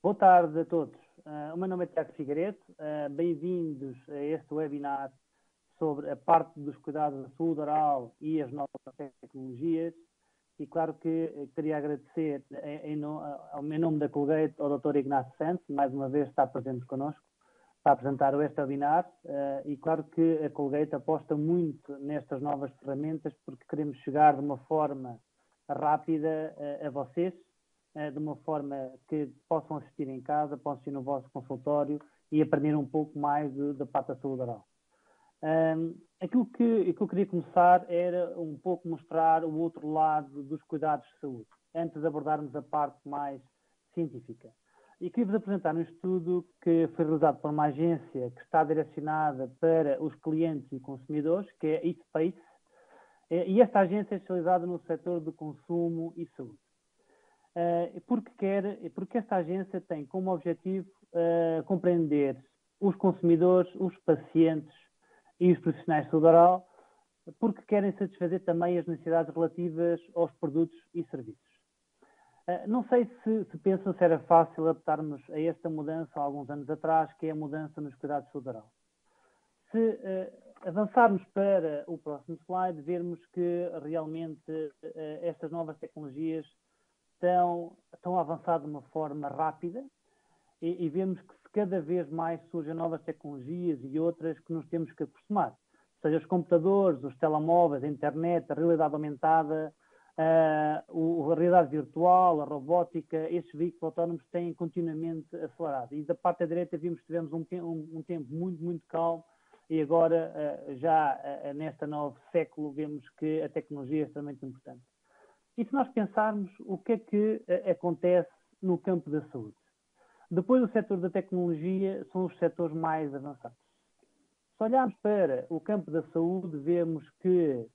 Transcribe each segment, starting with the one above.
Boa tarde a todos. O meu nome é Tiago Figueiredo. Bem-vindos a este webinar sobre a parte dos cuidados da saúde oral e as novas tecnologias. E claro que queria agradecer ao meu nome da Colgate ao Dr. Ignacio Santos, mais uma vez está presente connosco, para apresentar este webinar. E claro que a Colgate aposta muito nestas novas ferramentas porque queremos chegar de uma forma rápida a vocês, de uma forma que possam assistir em casa, possam assistir no vosso consultório e aprender um pouco mais da parte da saúde oral. Aquilo que eu queria começar era um pouco mostrar o outro lado dos cuidados de saúde, antes de abordarmos a parte mais científica. E queria-vos apresentar um estudo que foi realizado por uma agência que está direcionada para os clientes e consumidores, que é eSpace, e esta agência é especializada no setor do consumo e saúde. Porque esta agência tem como objetivo compreender os consumidores, os pacientes e os profissionais de saúde oral, porque querem satisfazer também as necessidades relativas aos produtos e serviços. Não sei se pensam se era fácil adaptarmos a esta mudança há alguns anos atrás, que é a mudança nos cuidados de saúde oral. Se avançarmos para o próximo slide, vermos que realmente estas novas tecnologias estão a avançar de uma forma rápida e vemos que cada vez mais surgem novas tecnologias e outras que nos temos que acostumar. Seja os computadores, os telemóveis, a internet, a realidade aumentada, a realidade virtual, a robótica, estes veículos autónomos têm continuamente acelerado. E da parte da direita vimos que tivemos um tempo muito, muito calmo e agora, já neste novo século, vemos que a tecnologia é extremamente importante. E se nós pensarmos o que é que acontece no campo da saúde? Depois do setor da tecnologia, são os setores mais avançados. Se olharmos para o campo da saúde, vemos que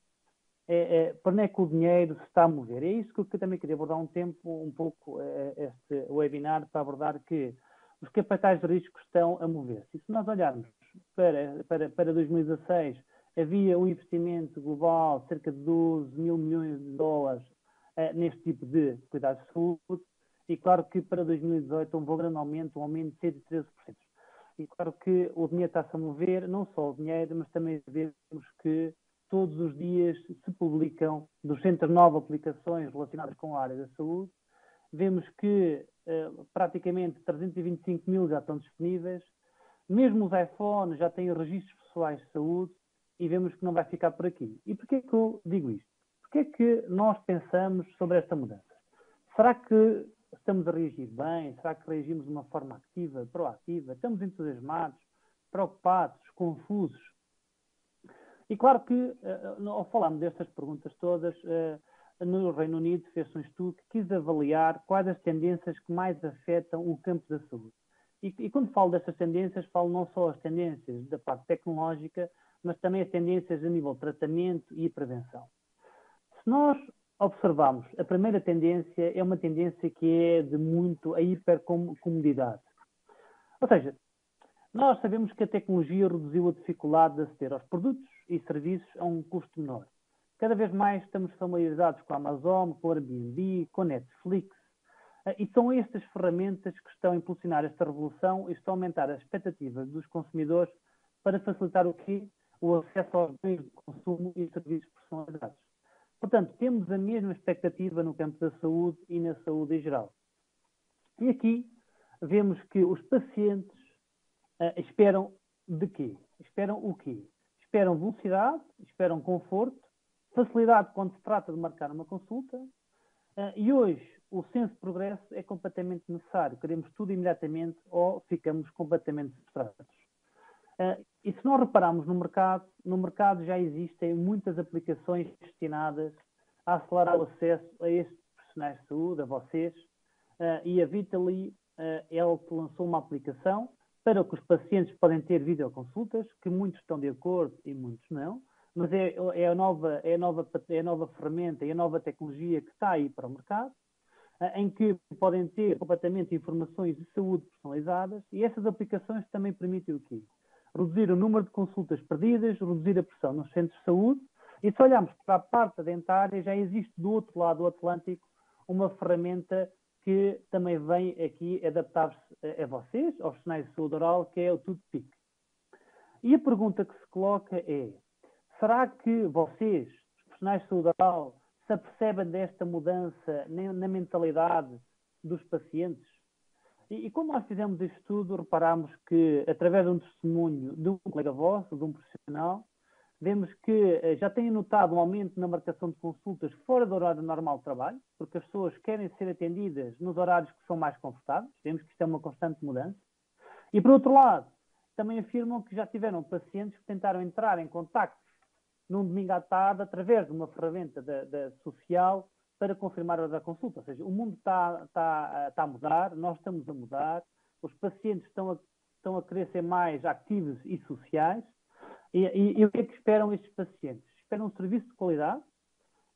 para onde é que o dinheiro se está a mover. É isso que eu também queria abordar um pouco este webinar, para abordar que os capitais de risco estão a mover-se. E se nós olharmos para 2016, havia um investimento global de cerca de 12 mil milhões de dólares neste tipo de cuidados de saúde, e claro que para 2018 houve um grande aumento, um aumento de 113%. E claro que o dinheiro está-se a mover, não só o dinheiro, mas também vemos que todos os dias se publicam 209 aplicações relacionadas com a área da saúde. Vemos que praticamente 325 mil já estão disponíveis. Mesmo os iPhones já têm registros pessoais de saúde e vemos que não vai ficar por aqui. E porquê que eu digo isto? Porquê é que nós pensamos sobre esta mudança? Será que estamos a reagir bem? Será que reagimos de uma forma ativa, proativa? Estamos entusiasmados, preocupados, confusos? E claro que, ao falarmos destas perguntas todas, no Reino Unido fez-se um estudo que quis avaliar quais as tendências que mais afetam o campo da saúde. E quando falo destas tendências, falo não só as tendências da parte tecnológica, mas também as tendências a nível de tratamento e prevenção. Se nós observarmos, a primeira tendência é uma tendência que é de muito a hipercomodidade. Ou seja, nós sabemos que a tecnologia reduziu a dificuldade de aceder aos produtos e serviços a um custo menor. Cada vez mais estamos familiarizados com a Amazon, com a Airbnb, com a Netflix, e são estas ferramentas que estão a impulsionar esta revolução e estão a aumentar as expectativas dos consumidores para facilitar o quê? O acesso aos bens de consumo e serviços personalizados. Portanto, temos a mesma expectativa no campo da saúde e na saúde em geral. E aqui vemos que os pacientes esperam de quê? Esperam o quê? Esperam velocidade, esperam conforto, facilidade quando se trata de marcar uma consulta, e hoje o senso de progresso é completamente necessário. Queremos tudo imediatamente ou ficamos completamente frustrados. E se nós repararmos no mercado já existem muitas aplicações destinadas a acelerar o acesso a estes profissionais de saúde, a vocês, e a Vitally, ela lançou uma aplicação para que os pacientes podem ter videoconsultas, que muitos estão de acordo e muitos não, mas é a nova ferramenta e a nova tecnologia que está aí para o mercado, em que podem ter completamente informações de saúde personalizadas, e essas aplicações também permitem o quê? Reduzir o número de consultas perdidas, reduzir a pressão nos centros de saúde, e se olharmos para a parte dentária, já existe do outro lado do Atlântico uma ferramenta que também vem aqui adaptar-se a vocês, aos profissionais de saúde oral, que é o tudo pique. E a pergunta que se coloca é: será que vocês, os profissionais de saúde oral, se apercebem desta mudança na mentalidade dos pacientes? E quando nós fizemos este estudo, reparámos que, através de um testemunho de um colega vosso, de um profissional, vemos que já têm notado um aumento na marcação de consultas fora do horário normal de trabalho, porque as pessoas querem ser atendidas nos horários que são mais confortáveis. Vemos que isto é uma constante mudança. E, por outro lado, também afirmam que já tiveram pacientes que tentaram entrar em contacto num domingo à tarde através de uma ferramenta da social para confirmar a hora da consulta. Ou seja, o mundo está a mudar, nós estamos a mudar, os pacientes estão a querer ser mais ativos e sociais. E o que é que esperam estes pacientes? Esperam um serviço de qualidade,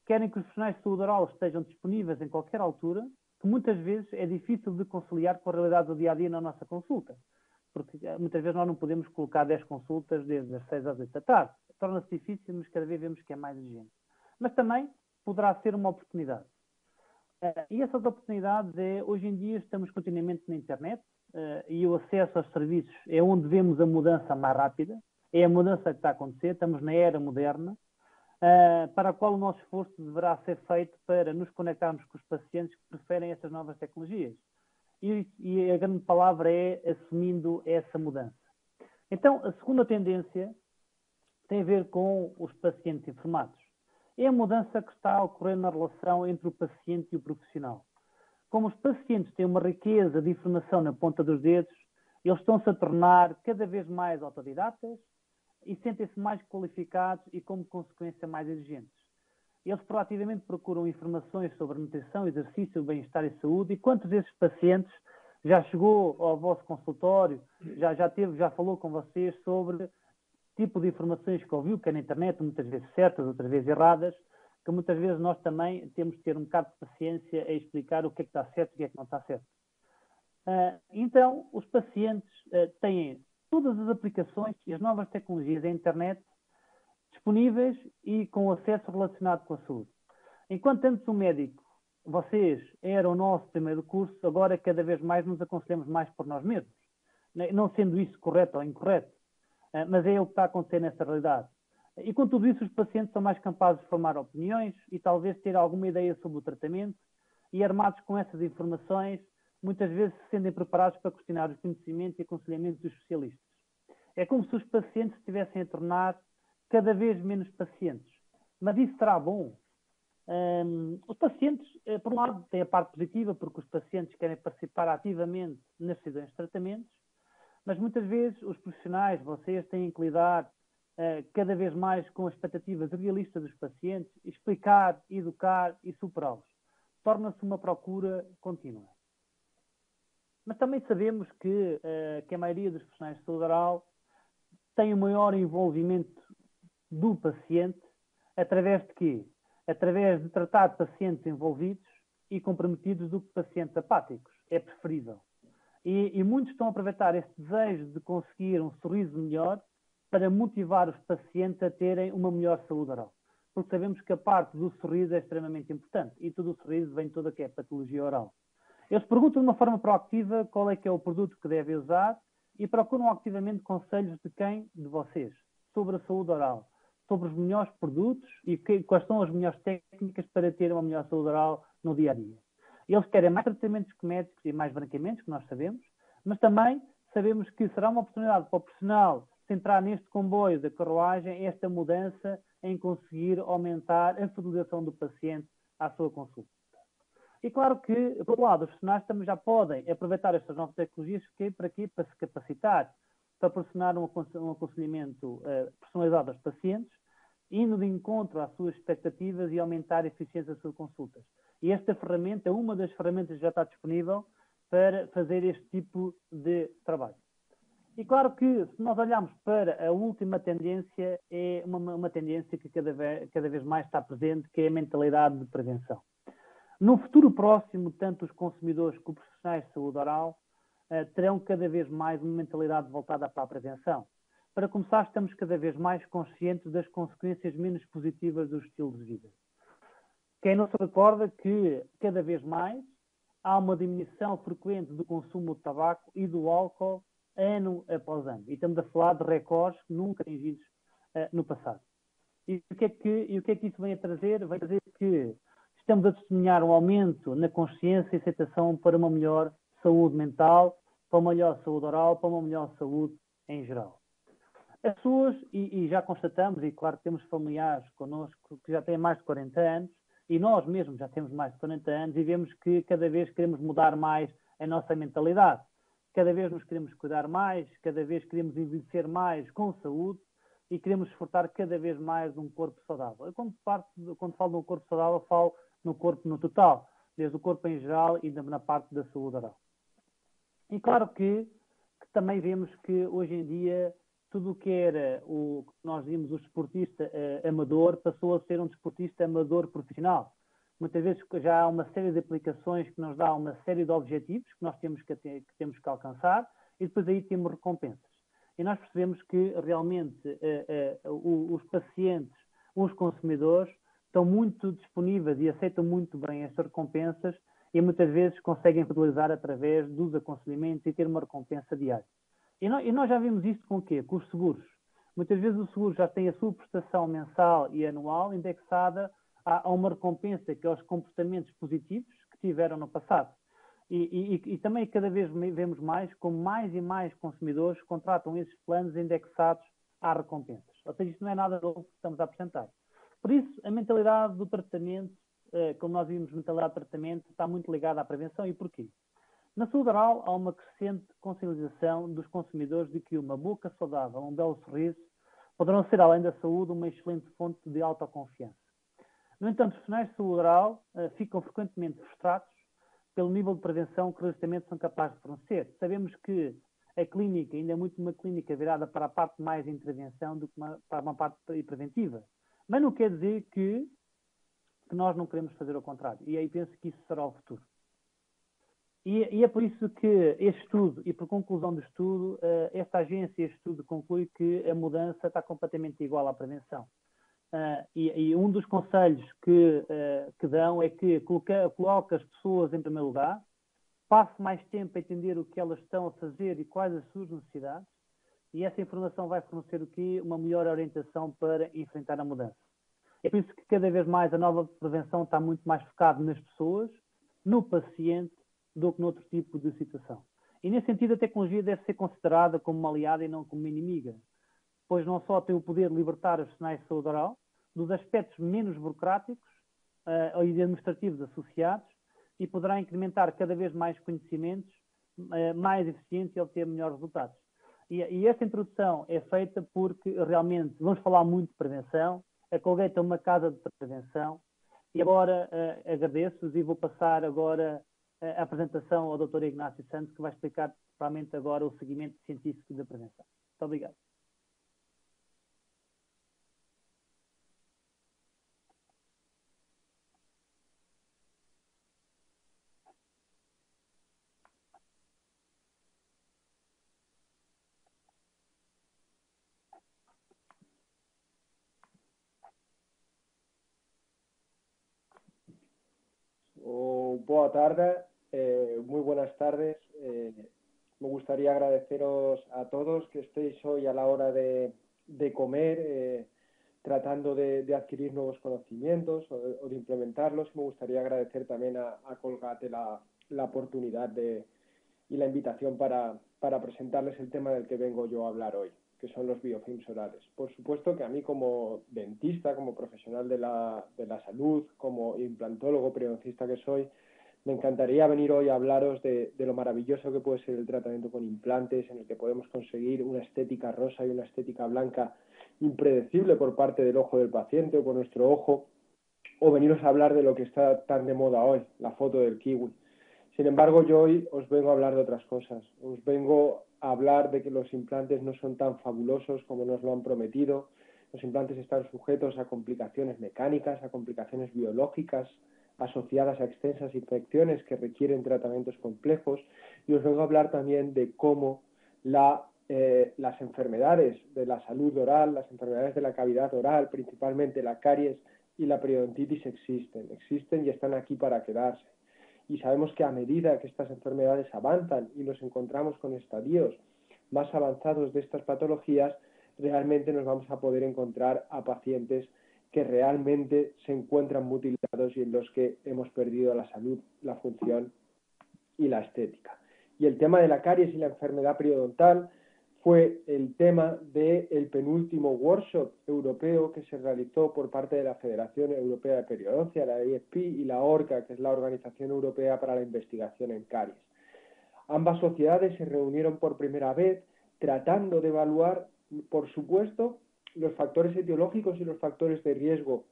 querem que os profissionais de saúde oral estejam disponíveis em qualquer altura, que muitas vezes é difícil de conciliar com a realidade do dia-a-dia na nossa consulta. Porque muitas vezes nós não podemos colocar 10 consultas desde as 6 às 8 da tarde. Torna-se difícil, mas cada vez vemos que é mais exigente. Mas também poderá ser uma oportunidade. E essas oportunidades hoje em dia estamos continuamente na internet e o acesso aos serviços é onde vemos a mudança mais rápida, é a mudança que está a acontecer, estamos na era moderna, para a qual o nosso esforço deverá ser feito para nos conectarmos com os pacientes que preferem essas novas tecnologias. E a grande palavra é assumindo essa mudança. Então, a segunda tendência tem a ver com os pacientes informados. É a mudança que está a ocorrer na relação entre o paciente e o profissional. Como os pacientes têm uma riqueza de informação na ponta dos dedos, eles estão-se a tornar cada vez mais autodidatas e sentem-se mais qualificados e, como consequência, mais exigentes. Eles proativamente procuram informações sobre nutrição, exercício, bem-estar e saúde. E quantos desses pacientes já chegou ao vosso consultório, já falou com vocês sobre tipo de informações que ouviu, que é na internet, muitas vezes certas, outras vezes erradas, que muitas vezes nós também temos de ter um bocado de paciência a explicar o que é que está certo e o que é que não está certo. Então, os pacientes têm todas as aplicações e as novas tecnologias da internet disponíveis e com acesso relacionado com a saúde. Enquanto antes o médico, vocês, era o nosso primeiro curso, agora cada vez mais nos aconselhamos mais por nós mesmos. Não sendo isso correto ou incorreto, mas é o que está a acontecer nessa realidade. E com tudo isso, os pacientes são mais capazes de formar opiniões e talvez ter alguma ideia sobre o tratamento, e armados com essas informações, muitas vezes se sentem preparados para questionar os conhecimentos e aconselhamentos dos especialistas. É como se os pacientes se estivessem a tornar cada vez menos pacientes. Mas isso será bom? Os pacientes, por um lado, têm a parte positiva, porque os pacientes querem participar ativamente nas decisões de tratamentos, mas muitas vezes os profissionais, vocês, têm que lidar cada vez mais com as expectativas realistas dos pacientes, explicar, educar e superá-los. Torna-se uma procura contínua. Mas também sabemos que a maioria dos profissionais de saúde oral tem um maior envolvimento do paciente através de quê? Através de tratar pacientes envolvidos e comprometidos do que pacientes apáticos. É preferível. E muitos estão a aproveitar esse desejo de conseguir um sorriso melhor para motivar os pacientes a terem uma melhor saúde oral. Porque sabemos que a parte do sorriso é extremamente importante e todo o sorriso vem toda que é patologia oral. Eles perguntam de uma forma proativa qual é que é o produto que devem usar e procuram ativamente conselhos de quem? De vocês, sobre a saúde oral, sobre os melhores produtos e quais são as melhores técnicas para ter uma melhor saúde oral no dia-a-dia. Eles querem mais tratamentos cosméticos e mais branqueamentos, que nós sabemos, mas também sabemos que será uma oportunidade para o profissional se entrar neste comboio da carruagem, esta mudança em conseguir aumentar a fidelização do paciente à sua consulta. E claro que, por outro lado, os profissionais também já podem aproveitar estas novas tecnologias para quê? Para se capacitar, para proporcionar um aconselhamento personalizado aos pacientes, indo de encontro às suas expectativas e aumentar a eficiência das suas consultas. E esta ferramenta é uma das ferramentas que já está disponível para fazer este tipo de trabalho. E claro que, se nós olharmos para a última tendência, é uma tendência que cada vez mais está presente, que é a mentalidade de prevenção. No futuro próximo, tanto os consumidores como os profissionais de saúde oral terão cada vez mais uma mentalidade voltada para a prevenção. Para começar, estamos cada vez mais conscientes das consequências menos positivas do estilo de vida. Quem não se recorda que, cada vez mais, há uma diminuição frequente do consumo de tabaco e do álcool ano após ano. E estamos a falar de recordes nunca atingidos no passado. E o que é que isso vem a trazer? Vem a trazer que estamos a testemunhar um aumento na consciência e aceitação para uma melhor saúde mental, para uma melhor saúde oral, para uma melhor saúde em geral. As pessoas, e já constatamos, e claro que temos familiares connosco que já têm mais de 40 anos, e nós mesmos já temos mais de 40 anos, e vemos que cada vez queremos mudar mais a nossa mentalidade. Cada vez nos queremos cuidar mais, cada vez queremos envelhecer mais com saúde, e queremos desfrutar cada vez mais de um corpo saudável. Eu, quando falo de um corpo saudável, falo no corpo no total, desde o corpo em geral e na parte da saúde oral. E claro que também vemos que hoje em dia tudo o que era o que nós vimos o desportista amador passou a ser um desportista amador profissional. Muitas vezes já há uma série de aplicações que nos dá uma série de objetivos que nós temos que alcançar e depois aí temos recompensas. E nós percebemos que realmente os pacientes, os consumidores, estão muito disponíveis e aceitam muito bem estas recompensas e muitas vezes conseguem fidelizar através dos aconselhamentos e ter uma recompensa diária. E nós já vimos isto com o quê? Com os seguros. Muitas vezes o seguro já tem a sua prestação mensal e anual indexada a uma recompensa que é os comportamentos positivos que tiveram no passado. E também cada vez vemos mais como mais e mais consumidores contratam esses planos indexados às recompensas. Ou seja, isto não é nada novo que estamos a apresentar. Por isso, a mentalidade do tratamento, como nós vimos, mentalidade de tratamento, está muito ligada à prevenção. E porquê? Na saúde oral, há uma crescente consciencialização dos consumidores de que uma boca saudável, um belo sorriso, poderão ser, além da saúde, uma excelente fonte de autoconfiança. No entanto, os profissionais de saúde oral ficam frequentemente frustrados pelo nível de prevenção que recentemente são capazes de fornecer. Sabemos que a clínica ainda é muito uma clínica virada para a parte mais de intervenção do que para uma parte preventiva. Mas não quer dizer que nós não queremos fazer o contrário. E aí penso que isso será o futuro. E é por isso que este estudo, e por conclusão do estudo, esta agência, este estudo conclui que a mudança está completamente igual à prevenção. E um dos conselhos que dão é que coloque as pessoas em primeiro lugar, passe mais tempo a entender o que elas estão a fazer e quais as suas necessidades, e essa informação vai fornecer o quê? Uma melhor orientação para enfrentar a mudança. É por isso que cada vez mais a nova prevenção está muito mais focada nas pessoas, no paciente, do que noutro tipo de situação. E nesse sentido a tecnologia deve ser considerada como uma aliada e não como uma inimiga, pois não só tem o poder de libertar os profissionais de saúde oral dos aspectos menos burocráticos e administrativos associados e poderá incrementar cada vez mais conhecimentos, mais eficientes e obter melhores resultados. E esta introdução é feita porque realmente vamos falar muito de prevenção, a Colgate é uma casa de prevenção e agora agradeço-vos e vou passar agora a apresentação ao Dr. Ignácio Santos, que vai explicar provavelmente agora o seguimento científico da prevenção. Muito obrigado. Boa tarde, muy buenas tardes. Me gustaría agradeceros a todos que estéis hoy a la hora de comer, tratando de adquirir nuevos conocimientos o de implementarlos. Me gustaría agradecer también a Colgate la oportunidad y la invitación para presentarles el tema del que vengo yo a hablar hoy, que son los biofilms orales. Por supuesto que a mí como dentista, como profesional de la salud, como implantólogo periodoncista que soy, me encantaría venir hoy a hablaros de lo maravilloso que puede ser el tratamiento con implantes, en el que podemos conseguir una estética rosa y una estética blanca impredecible por parte del ojo del paciente o por nuestro ojo, o veniros a hablar de lo que está tan de moda hoy, la foto del kiwi. Sin embargo, yo hoy os vengo a hablar de otras cosas. Os vengo a hablar de que los implantes no son tan fabulosos como nos lo han prometido. Los implantes están sujetos a complicaciones mecánicas, a complicaciones biológicas, asociadas a extensas infecciones que requieren tratamientos complejos, y os vengo a hablar también de cómo las enfermedades de la salud oral, las enfermedades de la cavidad oral, principalmente la caries y la periodontitis existen y están aquí para quedarse. y sabemos que a medida que estas enfermedades avanzan y nos encontramos con estadios más avanzados de estas patologías, realmente nos vamos a poder encontrar a pacientes que realmente se encuentran mutilados y en los que hemos perdido la salud, la función y la estética. Y el tema de la caries y la enfermedad periodontal fue el tema del penúltimo workshop europeo que se realizó por parte de la Federación Europea de Periodoncia, la EFP, y la ORCA, que es la Organización Europea para la Investigación en Caries. Ambas sociedades se reunieron por primera vez tratando de evaluar, por supuesto, los factores etiológicos y los factores de riesgo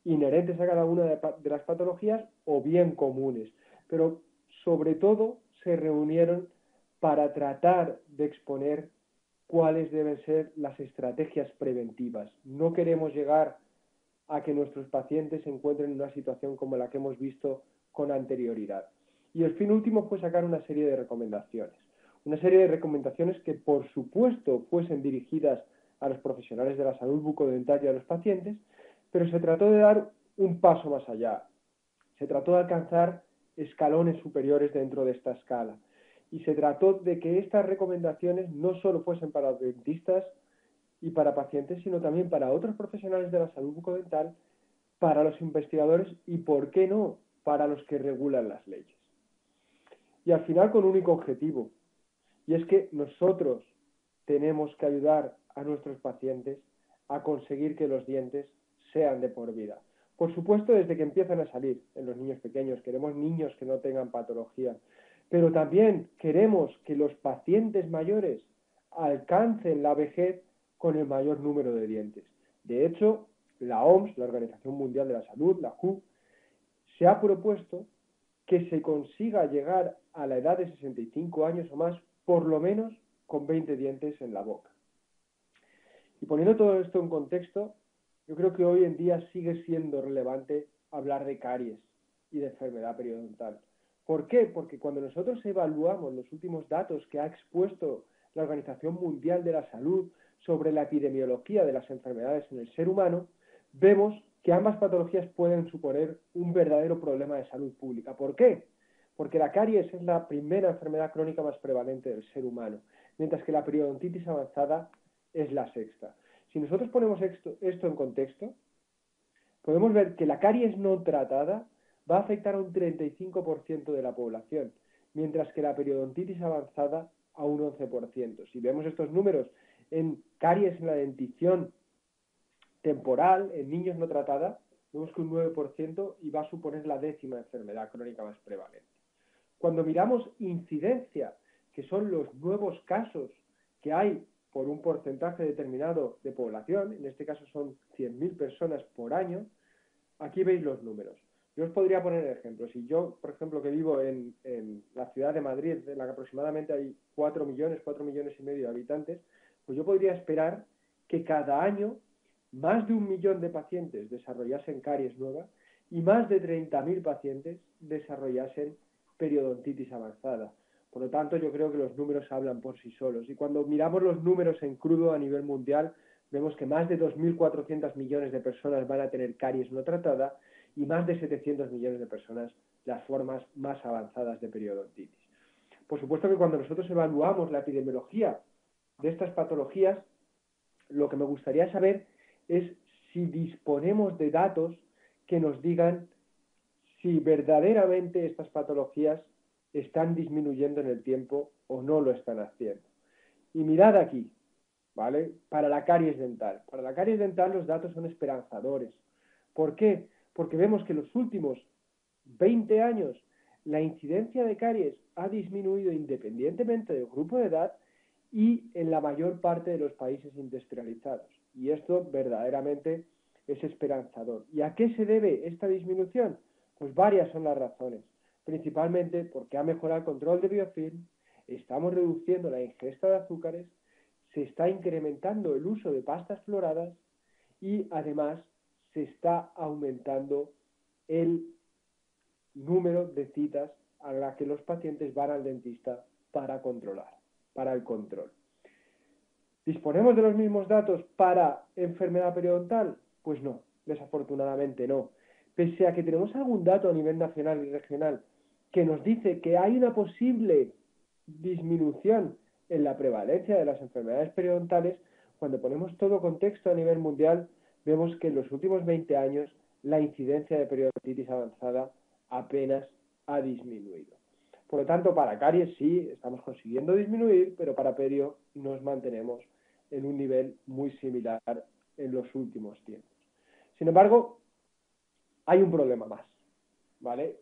inherentes a cada una de las patologías o bien comunes, pero sobre todo se reunieron para tratar de exponer cuáles deben ser las estrategias preventivas. No queremos llegar a que nuestros pacientes se encuentren en una situación como la que hemos visto con anterioridad. Y el fin último fue sacar una serie de recomendaciones. Una serie de recomendaciones que, por supuesto, fuesen dirigidas a los profesionales de la salud bucodental y a los pacientes, pero se trató de dar un paso más allá. Se trató de alcanzar escalones superiores dentro de esta escala. Y se trató de que estas recomendaciones no solo fuesen para los dentistas y para pacientes, sino también para otros profesionales de la salud bucodental, para los investigadores y, ¿por qué no?, para los que regulan las leyes. Y al final con un único objetivo, y es que nosotros tenemos que ayudar a nuestros pacientes a conseguir que los dientes sean de por vida. Por supuesto, desde que empiezan a salir en los niños pequeños, queremos niños que no tengan patología, pero también queremos que los pacientes mayores alcancen la vejez con el mayor número de dientes. De hecho, la OMS, la Organización Mundial de la Salud, la WHO, se ha propuesto que se consiga llegar a la edad de 65 años o más, por lo menos con 20 dientes en la boca. Y poniendo todo esto en contexto, yo creo que hoy en día sigue siendo relevante hablar de caries y de enfermedad periodontal. ¿Por qué? Porque cuando nosotros evaluamos los últimos datos que ha expuesto la Organización Mundial de la Salud sobre la epidemiología de las enfermedades en el ser humano, vemos que ambas patologías pueden suponer un verdadero problema de salud pública. ¿Por qué? Porque la caries es la primera enfermedad crónica más prevalente del ser humano, mientras que la periodontitis avanzada es la sexta. Si nosotros ponemos esto en contexto, podemos ver que la caries no tratada va a afectar a un 35% de la población, mientras que la periodontitis avanzada a un 11%. Si vemos estos números en caries en la dentición temporal, en niños no tratada, vemos que un 9% y va a suponer la 10ª enfermedad crónica más prevalente. Cuando miramos incidencia, que son los nuevos casos que hay por un porcentaje determinado de población, en este caso son 100.000 personas por año, aquí veis los números. Yo os podría poner ejemplos. Si yo, por ejemplo, que vivo en la ciudad de Madrid, en la que aproximadamente hay 4 millones y medio de habitantes, pues yo podría esperar que cada año más de 1 millón de pacientes desarrollasen caries nueva y más de 30.000 pacientes desarrollasen periodontitis avanzada. Por lo tanto, yo creo que los números hablan por sí solos. Y cuando miramos los números en crudo a nivel mundial, vemos que más de 2.400 millones de personas van a tener caries no tratada y más de 700 millones de personas las formas más avanzadas de periodontitis. Por supuesto que cuando nosotros evaluamos la epidemiología de estas patologías, lo que me gustaría saber es si disponemos de datos que nos digan si verdaderamente estas patologías están disminuyendo en el tiempo o no lo están haciendo. Y mirad aquí, ¿vale? Para la caries dental. Para la caries dental los datos son esperanzadores. ¿Por qué? Porque vemos que en los últimos 20 años la incidencia de caries ha disminuido independientemente del grupo de edad y en la mayor parte de los países industrializados. Y esto verdaderamente es esperanzador. ¿Y a qué se debe esta disminución? Pues varias son las razones. Principalmente porque ha mejorado el control de biofilm, estamos reduciendo la ingesta de azúcares, se está incrementando el uso de pastas floradas y además se está aumentando el número de citas a las que los pacientes van al dentista para el control. ¿Disponemos de los mismos datos para enfermedad periodontal? Pues no, desafortunadamente no. Pese a que tenemos algún dato a nivel nacional y regional que nos dice que hay una posible disminución en la prevalencia de las enfermedades periodontales, cuando ponemos todo contexto a nivel mundial, vemos que en los últimos 20 años la incidencia de periodontitis avanzada apenas ha disminuido. Por lo tanto, para caries sí, estamos consiguiendo disminuir, pero para perio nos mantenemos en un nivel muy similar en los últimos tiempos. Sin embargo, hay un problema más, ¿vale?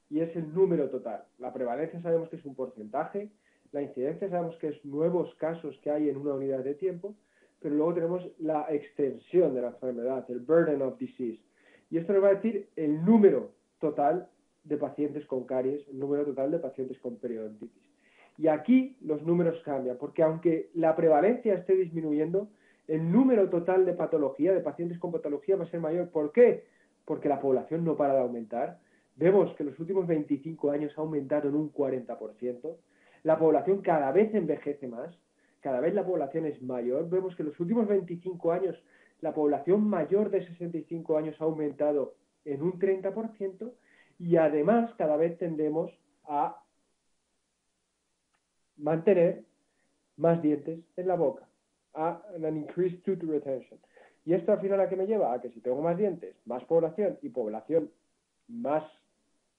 Y es el número total. La prevalencia sabemos que es un porcentaje, la incidencia sabemos que es nuevos casos que hay en una unidad de tiempo, pero luego tenemos la extensión de la enfermedad, el burden of disease. Y esto nos va a decir el número total de pacientes con caries, el número total de pacientes con periodontitis. Y aquí los números cambian, porque aunque la prevalencia esté disminuyendo, el número total de patología, de pacientes con patología va a ser mayor. ¿Por qué? Porque la población no para de aumentar. Vemos que en los últimos 25 años ha aumentado en un 40%. La población cada vez envejece más, cada vez la población es mayor. Vemos que en los últimos 25 años la población mayor de 65 años ha aumentado en un 30% y además cada vez tendemos a mantener más dientes en la boca, a an increased tooth retention. ¿Y esto al final a qué me lleva? A que si tengo más dientes, más población y población más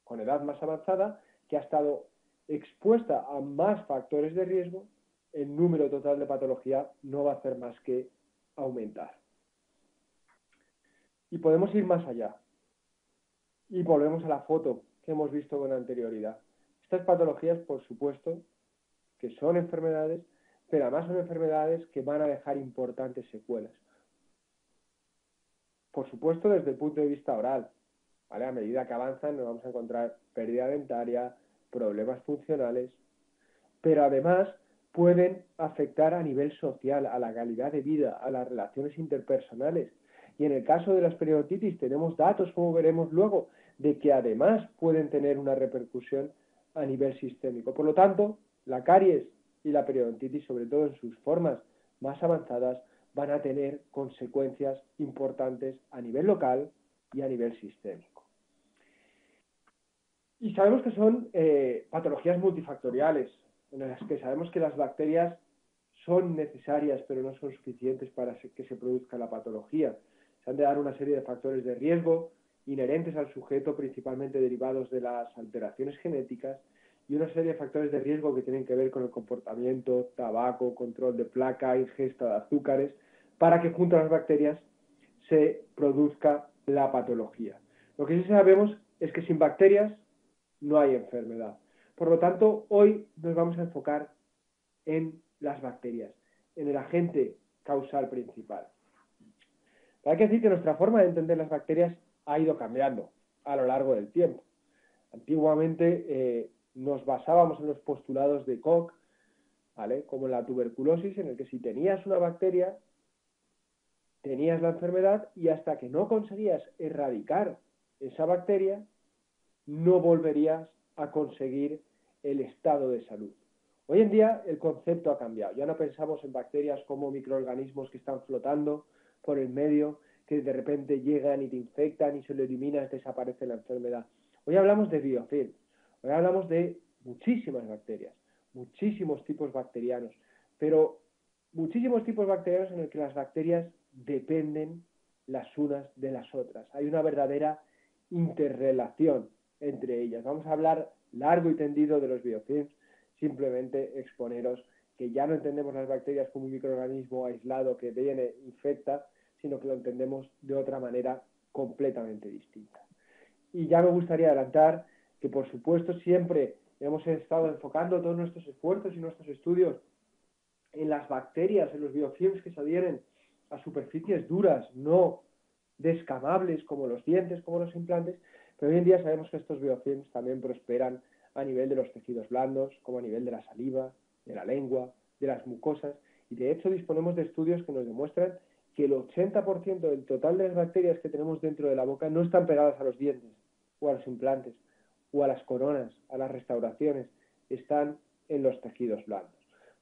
con edad más avanzada, que ha estado expuesta a más factores de riesgo, el número total de patología no va a hacer más que aumentar. Y podemos ir más allá. Y volvemos a la foto que hemos visto con anterioridad. Estas patologías, por supuesto, que son enfermedades, pero además son enfermedades que van a dejar importantes secuelas. Por supuesto, desde el punto de vista oral, ¿vale? A medida que avanzan nos vamos a encontrar pérdida dentaria, problemas funcionales, pero además pueden afectar a nivel social, a la calidad de vida, a las relaciones interpersonales. Y en el caso de las periodontitis tenemos datos, como veremos luego, de que además pueden tener una repercusión a nivel sistémico. Por lo tanto, la caries y la periodontitis, sobre todo en sus formas más avanzadas, van a tener consecuencias importantes a nivel local y a nivel sistémico. Y sabemos que son patologías multifactoriales, en las que sabemos que las bacterias son necesarias, pero no son suficientes para que se produzca la patología. Se han de dar una serie de factores de riesgo inherentes al sujeto, principalmente derivados de las alteraciones genéticas, y una serie de factores de riesgo que tienen que ver con el comportamiento, tabaco, control de placa, ingesta de azúcares, para que junto a las bacterias se produzca la patología. Lo que sí sabemos es que sin bacterias no hay enfermedad. Por lo tanto, hoy nos vamos a enfocar en las bacterias, en el agente causal principal. Hay que decir que nuestra forma de entender las bacterias ha ido cambiando a lo largo del tiempo. Antiguamente nos basábamos en los postulados de Koch, ¿vale? Como en la tuberculosis, en el que si tenías una bacteria, tenías la enfermedad y hasta que no conseguías erradicar esa bacteria, no volverías a conseguir el estado de salud. Hoy en día el concepto ha cambiado. Ya no pensamos en bacterias como microorganismos que están flotando por el medio, que de repente llegan y te infectan y si lo eliminas desaparece la enfermedad. Hoy hablamos de biofilm. Hoy hablamos de muchísimas bacterias, muchísimos tipos bacterianos, pero muchísimos tipos bacterianos en el que las bacterias dependen las unas de las otras. Hay una verdadera interrelación entre ellas. Vamos a hablar largo y tendido de los biofilms, simplemente exponeros que ya no entendemos las bacterias como un microorganismo aislado que viene, infecta, sino que lo entendemos de otra manera completamente distinta. Y ya me gustaría adelantar que, por supuesto, siempre hemos estado enfocando todos nuestros esfuerzos y nuestros estudios en las bacterias, en los biofilms que se adhieren a superficies duras, no descamables como los dientes, como los implantes, pero hoy en día sabemos que estos biofilms también prosperan a nivel de los tejidos blandos, como a nivel de la saliva, de la lengua, de las mucosas, y de hecho disponemos de estudios que nos demuestran que el 80% del total de las bacterias que tenemos dentro de la boca no están pegadas a los dientes, o a los implantes, o a las coronas, a las restauraciones, están en los tejidos blandos.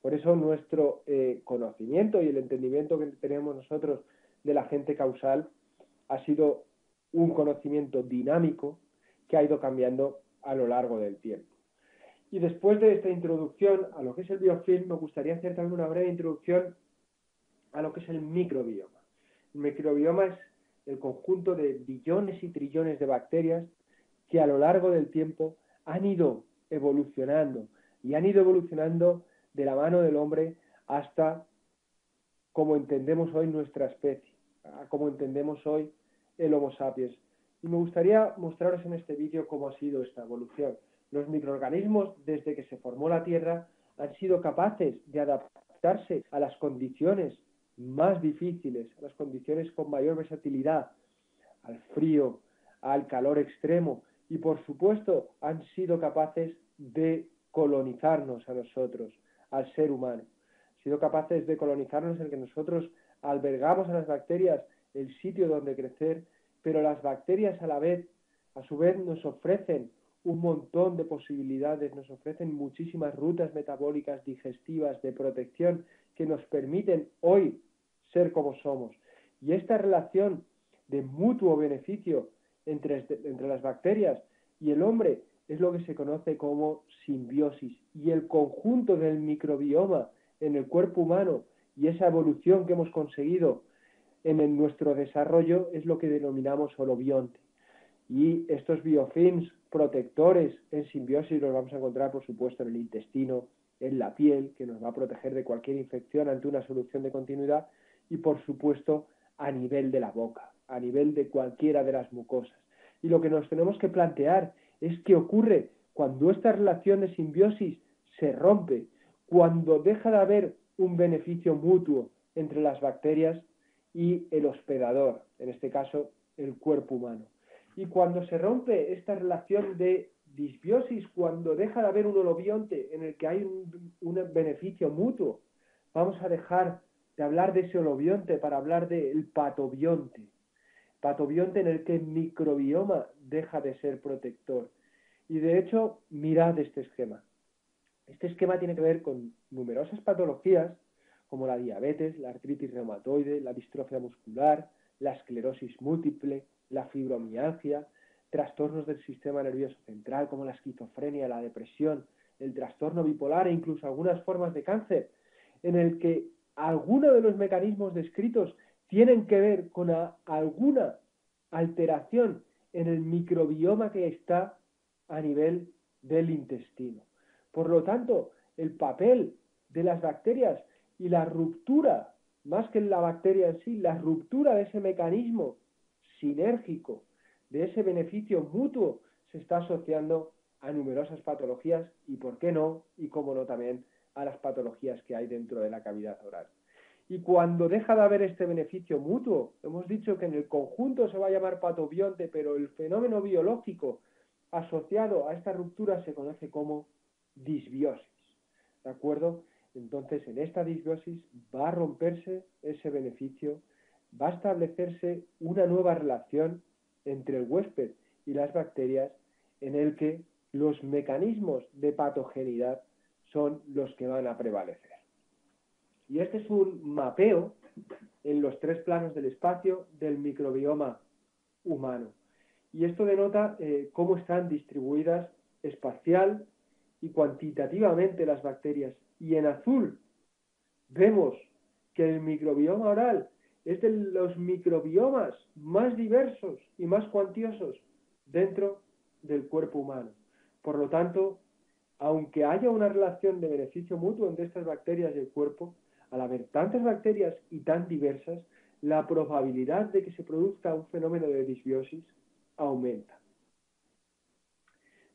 Por eso nuestro conocimiento y el entendimiento que tenemos nosotros del agente causal ha sido un conocimiento dinámico que ha ido cambiando a lo largo del tiempo. Y después de esta introducción a lo que es el biofilm, me gustaría hacer también una breve introducción a lo que es el microbioma. El microbioma es el conjunto de billones y trillones de bacterias que a lo largo del tiempo han ido evolucionando y han ido evolucionando de la mano del hombre hasta como entendemos hoy nuestra especie, como entendemos hoy el Homo sapiens. Y me gustaría mostraros en este vídeo cómo ha sido esta evolución. Los microorganismos, desde que se formó la Tierra, han sido capaces de adaptarse a las condiciones más difíciles, a las condiciones con mayor versatilidad, al frío, al calor extremo, y por supuesto han sido capaces de colonizarnos a nosotros, al ser humano. Han sido capaces de colonizarnos en que nosotros albergamos a las bacterias el sitio donde crecer, pero las bacterias a su vez nos ofrecen un montón de posibilidades, nos ofrecen muchísimas rutas metabólicas, digestivas, de protección, que nos permiten hoy ser como somos. Y esta relación de mutuo beneficio entre las bacterias y el hombre es lo que se conoce como simbiosis. Y el conjunto del microbioma en el cuerpo humano y esa evolución que hemos conseguido en nuestro desarrollo es lo que denominamos holobionte. Y estos biofilms protectores en simbiosis los vamos a encontrar, por supuesto, en el intestino, en la piel, que nos va a proteger de cualquier infección ante una solución de continuidad, y por supuesto a nivel de la boca, a nivel de cualquiera de las mucosas. Y lo que nos tenemos que plantear es qué ocurre cuando esta relación de simbiosis se rompe, cuando deja de haber un beneficio mutuo entre las bacterias y el hospedador, en este caso el cuerpo humano. Y cuando se rompe esta relación de disbiosis, cuando deja de haber un holobionte en el que hay un beneficio mutuo, vamos a dejar de hablar de ese holobionte para hablar del patobionte. Patobionte en el que el microbioma deja de ser protector. Y de hecho, mirad este esquema. Este esquema tiene que ver con numerosas patologías como la diabetes, la artritis reumatoide, la distrofia muscular, la esclerosis múltiple, la fibromialgia, trastornos del sistema nervioso central como la esquizofrenia, la depresión, el trastorno bipolar e incluso algunas formas de cáncer, en el que algunos de los mecanismos descritos tienen que ver con alguna alteración en el microbioma que está a nivel del intestino. Por lo tanto, el papel de las bacterias y la ruptura, más que la bacteria en sí, la ruptura de ese mecanismo sinérgico, de ese beneficio mutuo, se está asociando a numerosas patologías y, por qué no, y cómo no también, a las patologías que hay dentro de la cavidad oral. Y cuando deja de haber este beneficio mutuo, hemos dicho que en el conjunto se va a llamar patobionte, pero el fenómeno biológico asociado a esta ruptura se conoce como disbiosis. ¿De acuerdo? Entonces, en esta disbiosis va a romperse ese beneficio, va a establecerse una nueva relación entre el huésped y las bacterias en el que los mecanismos de patogenidad son los que van a prevalecer. Y este es un mapeo en los 3 planos del espacio del microbioma humano. Y esto denota cómo están distribuidas espacial y cuantitativamente las bacterias. Y en azul vemos que el microbioma oral es de los microbiomas más diversos y más cuantiosos dentro del cuerpo humano. Por lo tanto, aunque haya una relación de beneficio mutuo entre estas bacterias y el cuerpo, al haber tantas bacterias y tan diversas, la probabilidad de que se produzca un fenómeno de disbiosis aumenta.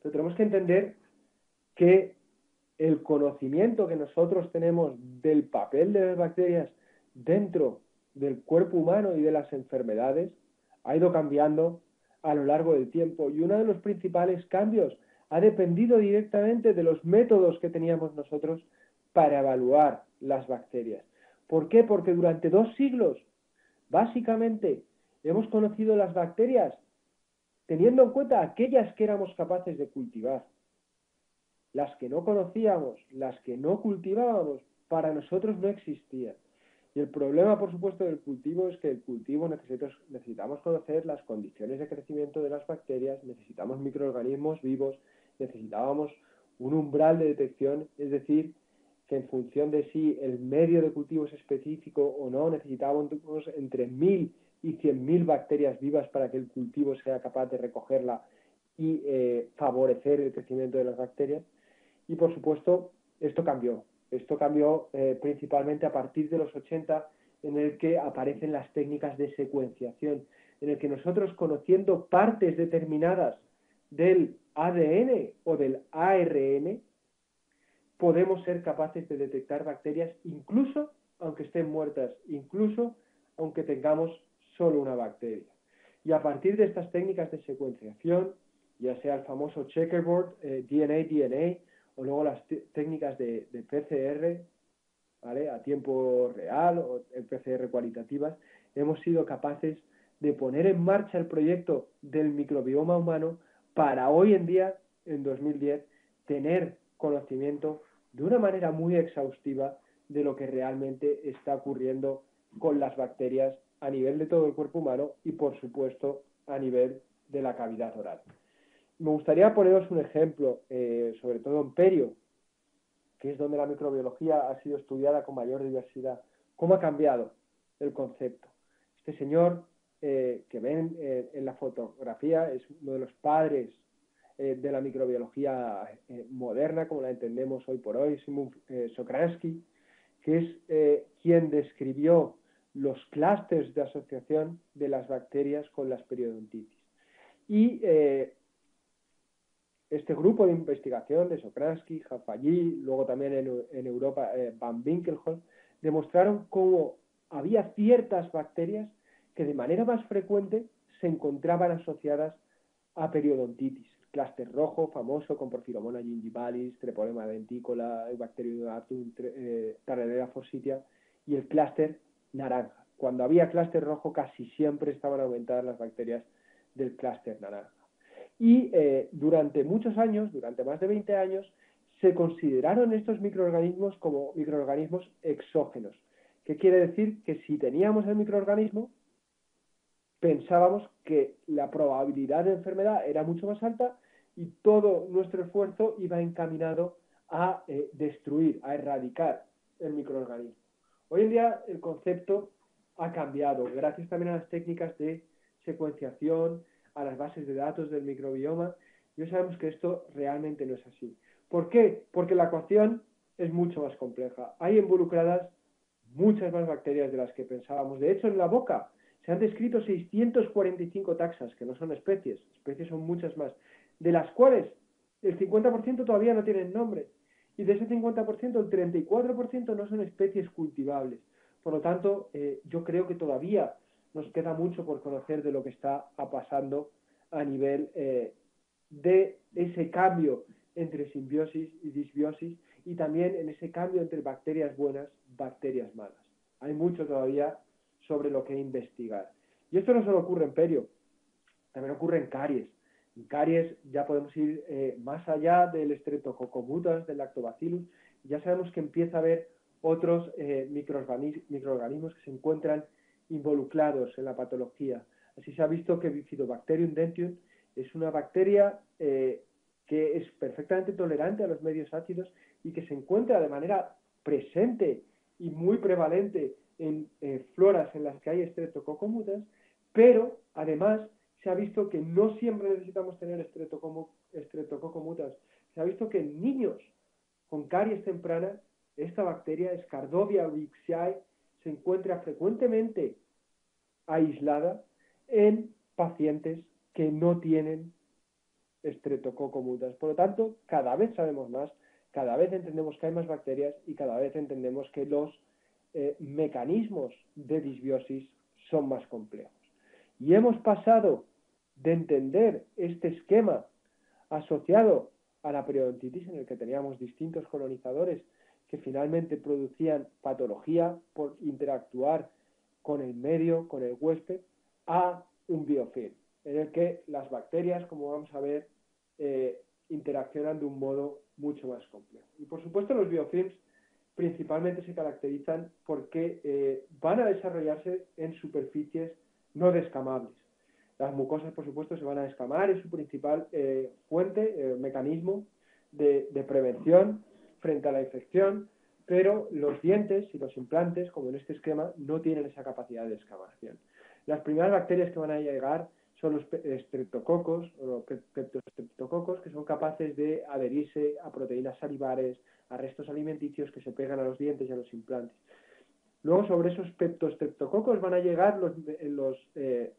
Pero tenemos que entender que el conocimiento que nosotros tenemos del papel de las bacterias dentro del cuerpo humano y de las enfermedades ha ido cambiando a lo largo del tiempo, y uno de los principales cambios ha dependido directamente de los métodos que teníamos nosotros para evaluar las bacterias. ¿Por qué? Porque durante 2 siglos, básicamente, hemos conocido las bacterias teniendo en cuenta aquellas que éramos capaces de cultivar. Las que no conocíamos, las que no cultivábamos, para nosotros no existían. Y el problema, por supuesto, del cultivo es que el cultivo necesitamos conocer las condiciones de crecimiento de las bacterias, necesitamos microorganismos vivos, necesitábamos un umbral de detección, es decir, que en función de si el medio de cultivo es específico o no, necesitábamos entre 1000 y 100.000 bacterias vivas para que el cultivo sea capaz de recogerla y favorecer el crecimiento de las bacterias. Y por supuesto, esto cambió. Esto cambió principalmente a partir de los 80, en el que aparecen las técnicas de secuenciación, en el que nosotros, conociendo partes determinadas del ADN o del ARN, podemos ser capaces de detectar bacterias incluso aunque estén muertas, incluso aunque tengamos solo una bacteria. Y a partir de estas técnicas de secuenciación, ya sea el famoso checkerboard, DNA, o luego las técnicas de PCR, ¿vale?, a tiempo real, o el PCR cualitativas, hemos sido capaces de poner en marcha el proyecto del microbioma humano para hoy en día, en 2010, tener conocimiento de una manera muy exhaustiva de lo que realmente está ocurriendo con las bacterias a nivel de todo el cuerpo humano y, por supuesto, a nivel de la cavidad oral. Me gustaría poneros un ejemplo, sobre todo en Perio, que es donde la microbiología ha sido estudiada con mayor diversidad. ¿Cómo ha cambiado el concepto? Este señor que ven en la fotografía es uno de los padres de la microbiología moderna, como la entendemos hoy por hoy, Szymon Szafranski, que es quien describió los clústeres de asociación de las bacterias con las periodontitis. Y este grupo de investigación de Szafranski, Jafalli, luego también en Europa Van Winkelholt, demostraron cómo había ciertas bacterias que de manera más frecuente se encontraban asociadas a periodontitis. El clúster rojo, famoso, con Porphyromonas gingivalis, Treponema denticola, Bacterium Tararella forsythia, y el clúster naranja. Cuando había clúster rojo, casi siempre estaban aumentadas las bacterias del clúster naranja. Y durante muchos años, durante más de 20 años, se consideraron estos microorganismos como microorganismos exógenos. ¿Qué quiere decir? Que si teníamos el microorganismo, pensábamos que la probabilidad de enfermedad era mucho más alta y todo nuestro esfuerzo iba encaminado a destruir, a erradicar el microorganismo. Hoy en día el concepto ha cambiado, gracias también a las técnicas de secuenciación, a las bases de datos del microbioma. Ya sabemos que esto realmente no es así. ¿Por qué? Porque la ecuación es mucho más compleja. Hay involucradas muchas más bacterias de las que pensábamos. De hecho, en la boca se han descrito 645 taxas, que no son especies. Especies son muchas más, de las cuales el 50% todavía no tienen nombre. Y de ese 50%, el 34% no son especies cultivables. Por lo tanto, yo creo que todavía nos queda mucho por conocer de lo que está pasando a nivel de ese cambio entre simbiosis y disbiosis, y también en ese cambio entre bacterias buenas, bacterias malas. Hay mucho todavía sobre lo que investigar. Y esto no solo ocurre en perio, también ocurre en caries. En caries ya podemos ir más allá del Streptococcus mutans, del Lactobacillus, y ya sabemos que empieza a haber otros microorganismos que se encuentran involucrados en la patología. Así se ha visto que Bifidobacterium dentium es una bacteria que es perfectamente tolerante a los medios ácidos y que se encuentra de manera presente y muy prevalente en floras en las que hay Streptococcus mutans, pero además se ha visto que no siempre necesitamos tener Streptococcus mutans. Se ha visto que en niños con caries temprana, esta bacteria, Scardovia wixiae, se encuentra frecuentemente aislada en pacientes que no tienen Streptococcus mutans. Por lo tanto, cada vez sabemos más, cada vez entendemos que hay más bacterias y cada vez entendemos que los mecanismos de disbiosis son más complejos. Y hemos pasado de entender este esquema asociado a la periodontitis, en el que teníamos distintos colonizadores que finalmente producían patología por interactuar con el medio, con el huésped, a un biofilm, en el que las bacterias, como vamos a ver, interaccionan de un modo mucho más complejo. Y por supuesto los biofilms principalmente se caracterizan porque van a desarrollarse en superficies no descamables. Las mucosas, por supuesto, se van a descamar, es su principal fuente, mecanismo de prevención frente a la infección, pero los dientes y los implantes, como en este esquema, no tienen esa capacidad de descamación. Las primeras bacterias que van a llegar son los streptococos o los peptostreptococos, que son capaces de adherirse a proteínas salivares, a restos alimenticios que se pegan a los dientes y a los implantes. Luego, sobre esos peptostreptococos van a llegar los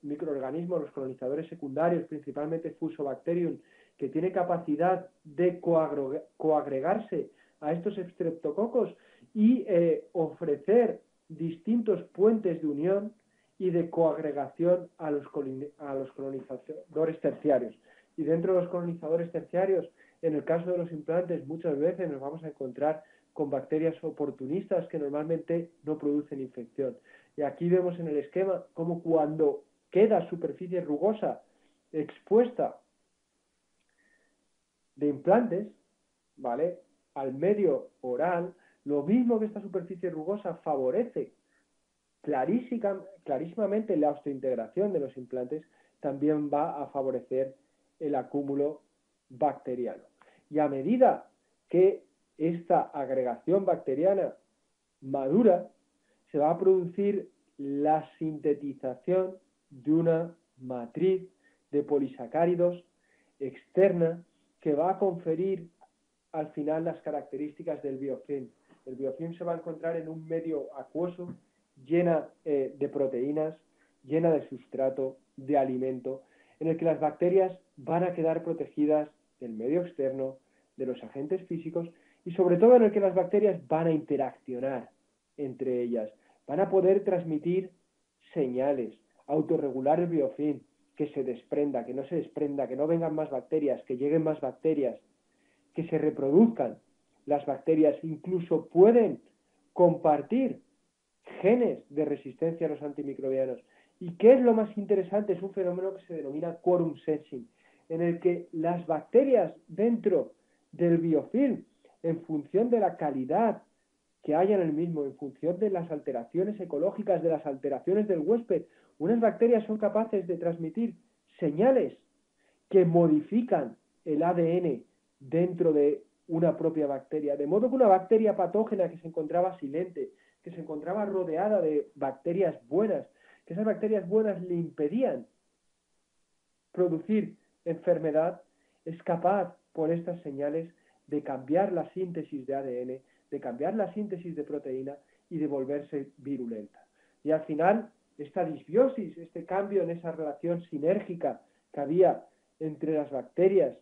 microorganismos, los colonizadores secundarios, principalmente Fusobacterium, que tiene capacidad de coagregarse a estos streptococos y ofrecer distintos puentes de unión y de coagregación a los colonizadores terciarios. Y dentro de los colonizadores terciarios, en el caso de los implantes, muchas veces nos vamos a encontrar con bacterias oportunistas que normalmente no producen infección. Y aquí vemos en el esquema cómo cuando queda superficie rugosa expuesta de implantes, ¿vale?, al medio oral, lo mismo que esta superficie rugosa favorece clarísimamente la osteointegración de los implantes, también va a favorecer el acúmulo bacteriano. Y a medida que esta agregación bacteriana madura, se va a producir la sintetización de una matriz de polisacáridos externa que va a conferir al final las características del biofilm. El biofilm se va a encontrar en un medio acuoso llena de proteínas, llena de sustrato, de alimento, en el que las bacterias van a quedar protegidas del medio externo, de los agentes físicos y sobre todo en el que las bacterias van a interaccionar entre ellas, van a poder transmitir señales, autorregular el biofilm, que se desprenda, que no se desprenda, que no vengan más bacterias, que lleguen más bacterias, que se reproduzcan. Las bacterias incluso pueden compartir genes de resistencia a los antimicrobianos. ¿Y qué es lo más interesante? Es un fenómeno que se denomina quorum sensing, en el que las bacterias dentro del biofilm, en función de la calidad que haya en el mismo, en función de las alteraciones ecológicas, de las alteraciones del huésped, unas bacterias son capaces de transmitir señales que modifican el ADN dentro de una propia bacteria, de modo que una bacteria patógena que se encontraba silente, que se encontraba rodeada de bacterias buenas, que esas bacterias buenas le impedían producir enfermedad, es capaz, por estas señales, de cambiar la síntesis de ADN, de cambiar la síntesis de proteína y de volverse virulenta. Y al final, esta disbiosis, este cambio en esa relación sinérgica que había entre las bacterias,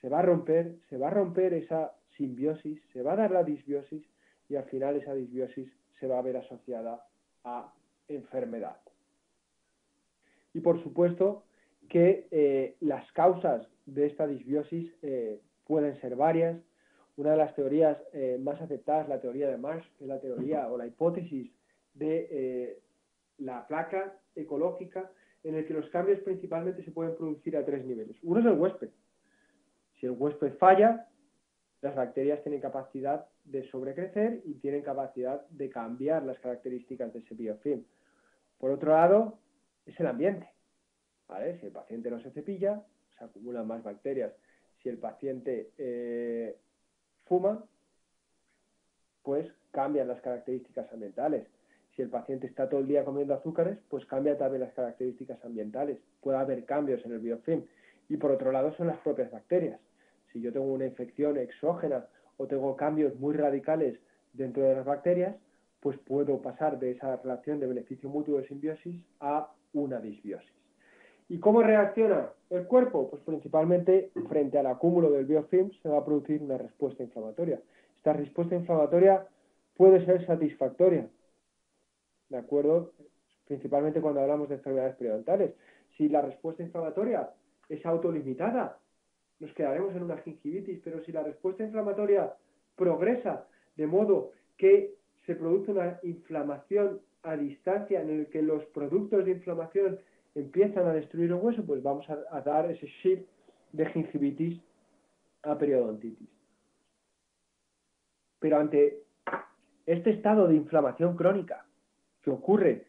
se va a romper esa simbiosis, se va a dar la disbiosis y al final esa disbiosis se va a ver asociada a enfermedad. Y por supuesto que las causas de esta disbiosis pueden ser varias. Una de las teorías más aceptadas es la teoría de Marsh, que es la teoría o la hipótesis de la placa ecológica, en el que los cambios principalmente se pueden producir a tres niveles. Uno es el huésped. Si el huésped falla, las bacterias tienen capacidad de sobrecrecer y tienen capacidad de cambiar las características de ese biofilm. Por otro lado, es el ambiente, ¿vale? Si el paciente no se cepilla, se acumulan más bacterias. Si el paciente fuma, pues cambian las características ambientales. Si el paciente está todo el día comiendo azúcares, pues cambia también las características ambientales. Puede haber cambios en el biofilm. Y por otro lado son las propias bacterias. Si yo tengo una infección exógena o tengo cambios muy radicales dentro de las bacterias, pues puedo pasar de esa relación de beneficio mutuo de simbiosis a una disbiosis. ¿Y cómo reacciona el cuerpo? Pues principalmente frente al acúmulo del biofilm se va a producir una respuesta inflamatoria. Esta respuesta inflamatoria puede ser satisfactoria, ¿de acuerdo? Principalmente cuando hablamos de enfermedades periodontales. Si la respuesta inflamatoria es autolimitada, nos quedaremos en una gingivitis, pero si la respuesta inflamatoria progresa de modo que se produce una inflamación a distancia en el que los productos de inflamación empiezan a destruir el hueso, pues vamos a dar ese shift de gingivitis a periodontitis. Pero ante este estado de inflamación crónica que ocurre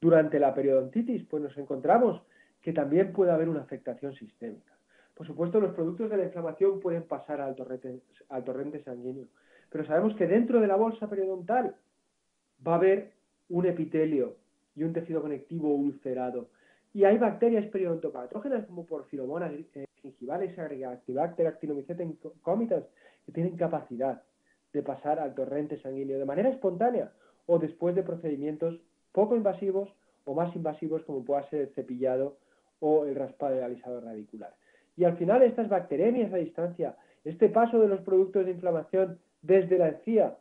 Durante la periodontitis, pues nos encontramos que también puede haber una afectación sistémica. Por supuesto, los productos de la inflamación pueden pasar al torrente sanguíneo, pero sabemos que dentro de la bolsa periodontal va a haber un epitelio y un tejido conectivo ulcerado. Y hay bacterias periodontopatógenas como Porphyromonas gingivales, Agrigactibacter, Actinomycetes comitas, que tienen capacidad de pasar al torrente sanguíneo de manera espontánea o después de procedimientos poco invasivos o más invasivos como pueda ser el cepillado o el raspado de alisado radicular. Y al final estas bacteremias a distancia, este paso de los productos de inflamación desde la encía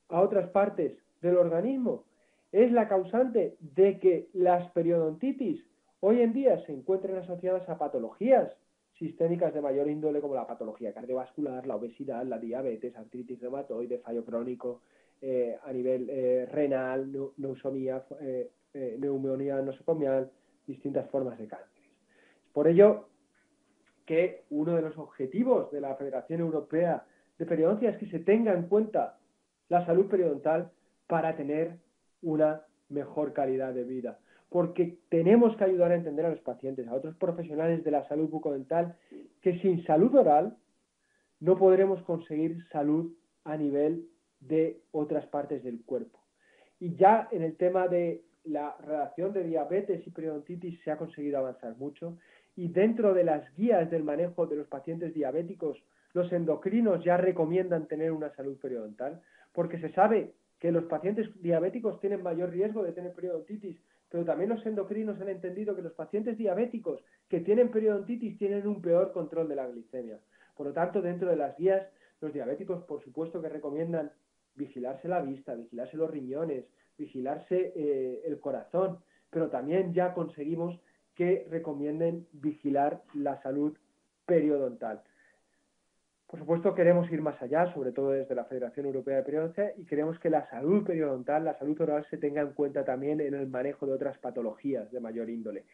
a otras partes del organismo, es la causante de que las periodontitis hoy en día se encuentren asociadas a patologías sistémicas de mayor índole como la patología cardiovascular, la obesidad, la diabetes, artritis reumatoide, fallo crónico a nivel renal, neumonía nosocomial, distintas formas de cáncer. Por ello que uno de los objetivos de la Federación Europea de Periodoncia es que se tenga en cuenta la salud periodontal para tener una mejor calidad de vida. Porque tenemos que ayudar a entender a los pacientes, a otros profesionales de la salud bucodental, que sin salud oral no podremos conseguir salud a nivel de otras partes del cuerpo. Y ya en el tema de la relación de diabetes y periodontitis se ha conseguido avanzar mucho, y dentro de las guías del manejo de los pacientes diabéticos, los endocrinos ya recomiendan tener una salud periodontal, porque se sabe que los pacientes diabéticos tienen mayor riesgo de tener periodontitis, pero también los endocrinos han entendido que los pacientes diabéticos que tienen periodontitis tienen un peor control de la glicemia. Por lo tanto, dentro de las guías, los diabéticos, por supuesto, que recomiendan vigilarse la vista, vigilarse los riñones, vigilarse el corazón, pero también ya conseguimos que recomienden vigilar la salud periodontal. Por supuesto, queremos ir más allá, sobre todo desde la Federación Europea de Periodoncia, y queremos que la salud periodontal, la salud oral, se tenga en cuenta también en el manejo de otras patologías de mayor índole.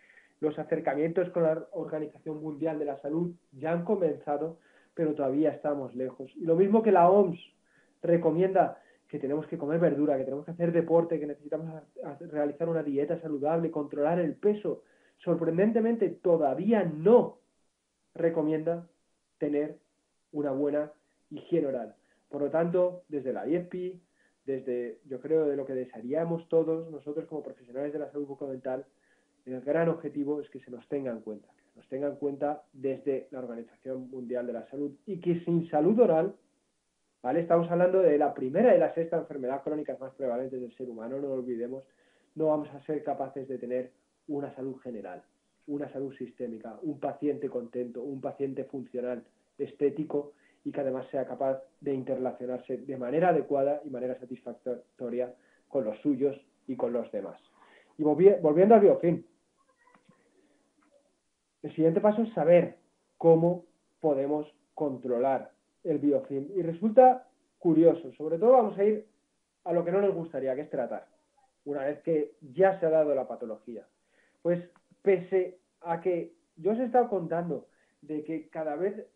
Los acercamientos con la Organización Mundial de la Salud ya han comenzado, pero todavía estamos lejos. Y lo mismo que la OMS recomienda que tenemos que comer verdura, que tenemos que hacer deporte, que necesitamos realizar una dieta saludable, controlar el peso, sorprendentemente todavía no recomienda tener una buena higiene oral. Por lo tanto, desde la IEPI, desde yo creo de lo que desearíamos todos nosotros como profesionales de la salud bucodental, el gran objetivo es que se nos tenga en cuenta, desde la Organización Mundial de la Salud, y que sin salud oral, ¿vale? Estamos hablando de la primera y la sexta enfermedad crónicas más prevalentes del ser humano, no lo olvidemos, no vamos a ser capaces de tener una salud general, una salud sistémica, un paciente contento, un paciente funcional, estético, y que además sea capaz de interrelacionarse de manera adecuada y manera satisfactoria con los suyos y con los demás. Y volviendo al biofilm, el siguiente paso es saber cómo podemos controlar el biofilm. Y resulta curioso, sobre todo vamos a ir a lo que no nos gustaría, que es tratar, una vez que ya se ha dado la patología. Pues pese a que yo os he estado contando de que cada vez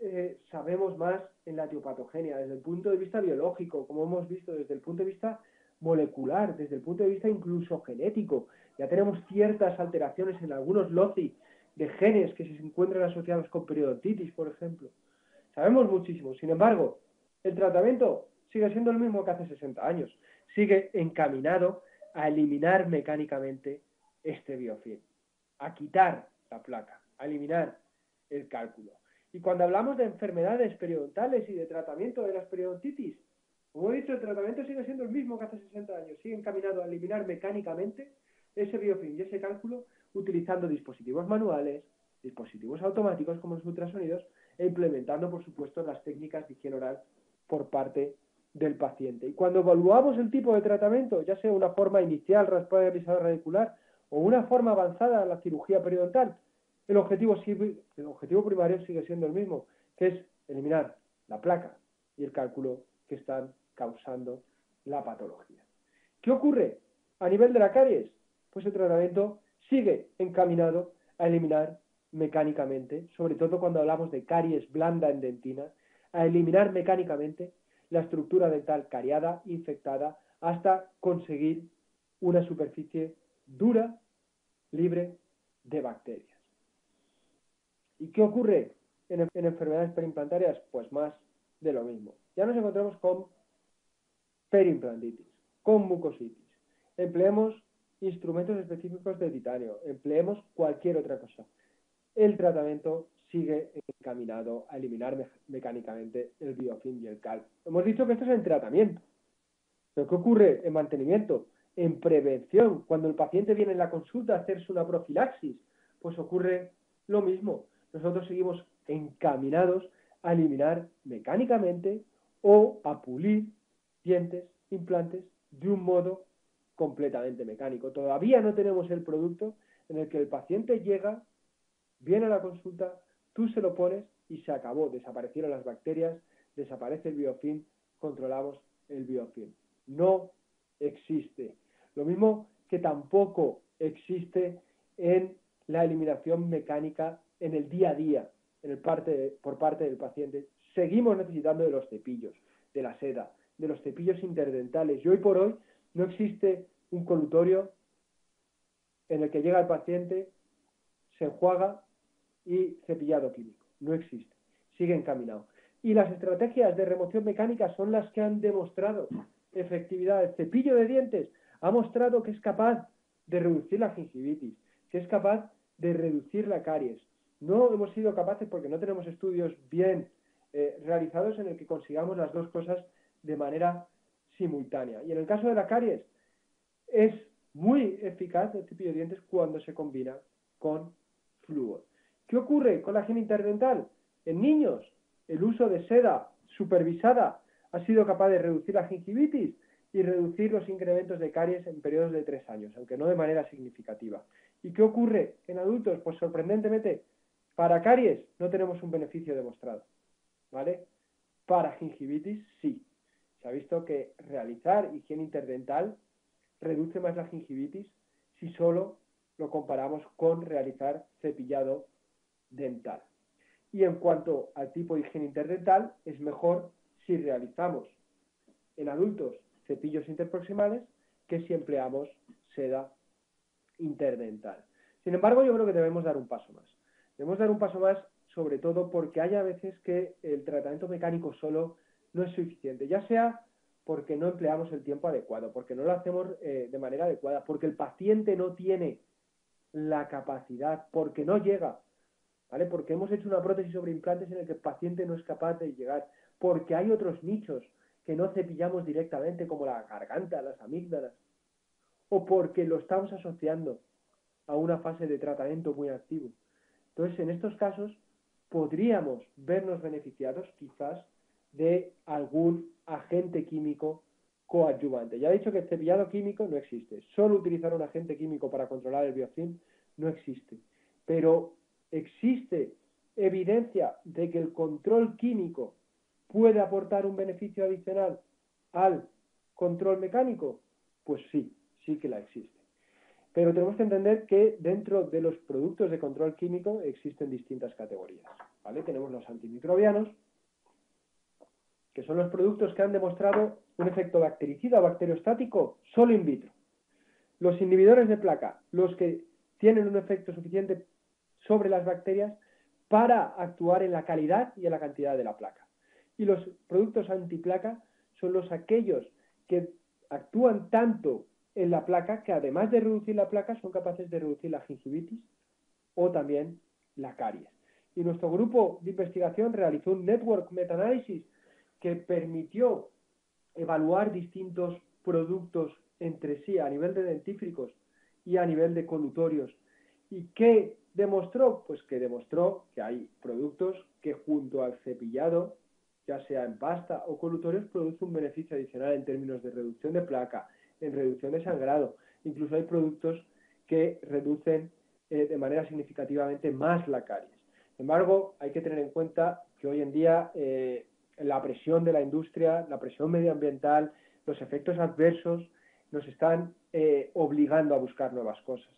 sabemos más en la etiopatogenia, desde el punto de vista biológico, como hemos visto, desde el punto de vista molecular, desde el punto de vista incluso genético. Ya tenemos ciertas alteraciones en algunos loci de genes que se encuentran asociados con periodontitis, por ejemplo. Sabemos muchísimo. Sin embargo, el tratamiento sigue siendo el mismo que hace 60 años. Sigue encaminado a eliminar mecánicamente este biofilm, a quitar la placa, a eliminar el cálculo. Y cuando hablamos de enfermedades periodontales y de tratamiento de las periodontitis, como he dicho, el tratamiento sigue siendo el mismo que hace 60 años. Sigue encaminado a eliminar mecánicamente ese biofilm y ese cálculo utilizando dispositivos manuales, dispositivos automáticos como los ultrasonidos, e implementando, por supuesto, las técnicas de higiene oral por parte del paciente. Y cuando evaluamos el tipo de tratamiento, ya sea una forma inicial, raspado de alisado radicular, o una forma avanzada, la cirugía periodontal, el objetivo primario sigue siendo el mismo, que es eliminar la placa y el cálculo que están causando la patología. ¿Qué ocurre a nivel de la caries? Pues el tratamiento sigue encaminado a eliminar mecánicamente, sobre todo cuando hablamos de caries blanda en dentina, a eliminar mecánicamente la estructura dental cariada, infectada, hasta conseguir una superficie dura, libre de bacterias. ¿Y qué ocurre en enfermedades perimplantarias? Pues más de lo mismo. Ya nos encontramos con perimplantitis, con mucositis. Empleemos instrumentos específicos de titanio, empleemos cualquier otra cosa. El tratamiento sigue encaminado a eliminar mecánicamente el biofilm y el cal. Hemos dicho que esto es en tratamiento. ¿Pero qué ocurre en mantenimiento? En prevención, cuando el paciente viene en la consulta a hacerse una profilaxis, pues ocurre lo mismo. Nosotros seguimos encaminados a eliminar mecánicamente o a pulir dientes, implantes, de un modo completamente mecánico. Todavía no tenemos el producto en el que el paciente llega, viene a la consulta, tú se lo pones y se acabó. Desaparecieron las bacterias, desaparece el biofilm, controlamos el biofilm. No existe. Lo mismo que tampoco existe en la eliminación mecánica en el día a día, por parte del paciente. Seguimos necesitando de los cepillos, de la seda, de los cepillos interdentales. Y hoy por hoy no existe un colutorio en el que llega el paciente, se enjuaga y cepillado químico. No existe. Sigue encaminado. Y las estrategias de remoción mecánica son las que han demostrado efectividad. El cepillo de dientes ha mostrado que es capaz de reducir la gingivitis, que es capaz de reducir la caries. No hemos sido capaces, porque no tenemos estudios bien realizados en el que consigamos las dos cosas de manera simultánea. Y en el caso de la caries, es muy eficaz el cepillo de dientes cuando se combina con flúor. ¿Qué ocurre con la higiene interdental? En niños, el uso de seda supervisada ha sido capaz de reducir la gingivitis y reducir los incrementos de caries en periodos de 3 años, aunque no de manera significativa. ¿Y qué ocurre en adultos? Pues sorprendentemente, para caries no tenemos un beneficio demostrado, ¿vale? Para gingivitis sí. Se ha visto que realizar higiene interdental reduce más la gingivitis si solo lo comparamos con realizar cepillado dental. Y en cuanto al tipo de higiene interdental, es mejor si realizamos en adultos cepillos interproximales que si empleamos seda interdental. Sin embargo, yo creo que debemos dar un paso más. Debemos dar un paso más, sobre todo porque hay a veces que el tratamiento mecánico solo no es suficiente, ya sea porque no empleamos el tiempo adecuado, porque no lo hacemos de manera adecuada, porque el paciente no tiene la capacidad, porque no llega, ¿vale? Porque hemos hecho una prótesis sobre implantes en el que el paciente no es capaz de llegar, porque hay otros nichos que no cepillamos directamente, como la garganta, las amígdalas, o porque lo estamos asociando a una fase de tratamiento muy activo. Entonces, en estos casos, podríamos vernos beneficiados quizás de algún agente químico coadyuvante. Ya he dicho que el cepillado químico no existe. Solo utilizar un agente químico para controlar el biofilm no existe. Pero ¿existe evidencia de que el control químico puede aportar un beneficio adicional al control mecánico? Pues sí, sí que la existe. Pero tenemos que entender que dentro de los productos de control químico existen distintas categorías, ¿vale? Tenemos los antimicrobianos, que son los productos que han demostrado un efecto bactericida o bacteriostático solo in vitro. Los inhibidores de placa, los que tienen un efecto suficiente sobre las bacterias para actuar en la calidad y en la cantidad de la placa. Y los productos antiplaca son aquellos que actúan tanto en la placa que, además de reducir la placa, son capaces de reducir la gingivitis o también la caries. Y nuestro grupo de investigación realizó un network meta-análisis que permitió evaluar distintos productos entre sí a nivel de dentífricos y a nivel de colutorios. ¿Y qué demostró? Pues que demostró que hay productos que, junto al cepillado, ya sea en pasta o colutorios, produce un beneficio adicional en términos de reducción de placa, en reducción de sangrado. Incluso hay productos que reducen de manera significativamente más la caries. Sin embargo, hay que tener en cuenta que hoy en día la presión de la industria, la presión medioambiental, los efectos adversos nos están obligando a buscar nuevas cosas.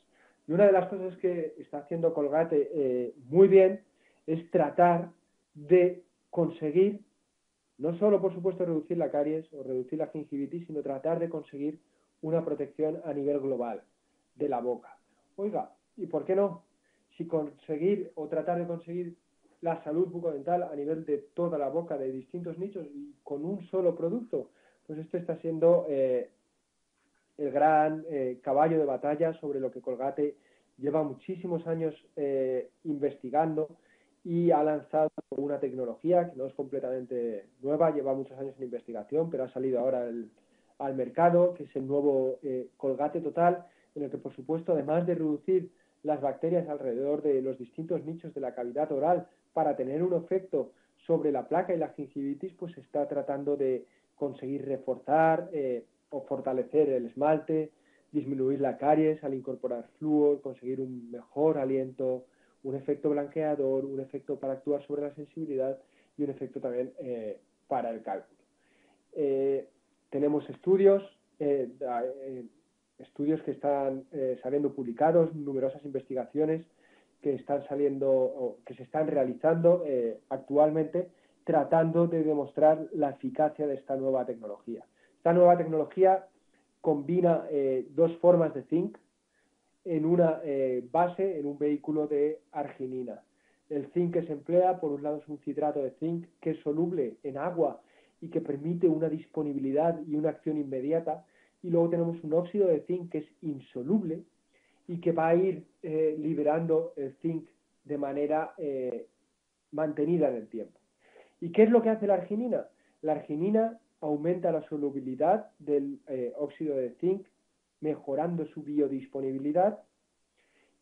Y una de las cosas que está haciendo Colgate muy bien es tratar de conseguir, no solo por supuesto reducir la caries o reducir la gingivitis, sino tratar de conseguir una protección a nivel global de la boca. Oiga, ¿y por qué no? Si conseguir o tratar de conseguir la salud bucodental a nivel de toda la boca, de distintos nichos y con un solo producto, pues este está siendo el gran caballo de batalla sobre lo que Colgate lleva muchísimos años investigando y ha lanzado una tecnología que no es completamente nueva, lleva muchos años en investigación, pero ha salido ahora al mercado, que es el nuevo Colgate Total, en el que, por supuesto, además de reducir las bacterias alrededor de los distintos nichos de la cavidad oral para tener un efecto sobre la placa y la gingivitis, pues se está tratando de conseguir reforzar o fortalecer el esmalte, disminuir la caries al incorporar flúor, conseguir un mejor aliento, un efecto blanqueador, un efecto para actuar sobre la sensibilidad y un efecto también para el cálculo. Tenemos estudios que están saliendo publicados, numerosas investigaciones que están saliendo o que se están realizando actualmente tratando de demostrar la eficacia de esta nueva tecnología. Esta nueva tecnología combina dos formas de zinc en una base, en un vehículo de arginina. El zinc que se emplea, por un lado, es un citrato de zinc que es soluble en agua y que permite una disponibilidad y una acción inmediata, y luego tenemos un óxido de zinc que es insoluble y que va a ir liberando el zinc de manera mantenida en el tiempo. ¿Y qué es lo que hace la arginina? La arginina aumenta la solubilidad del óxido de zinc, mejorando su biodisponibilidad,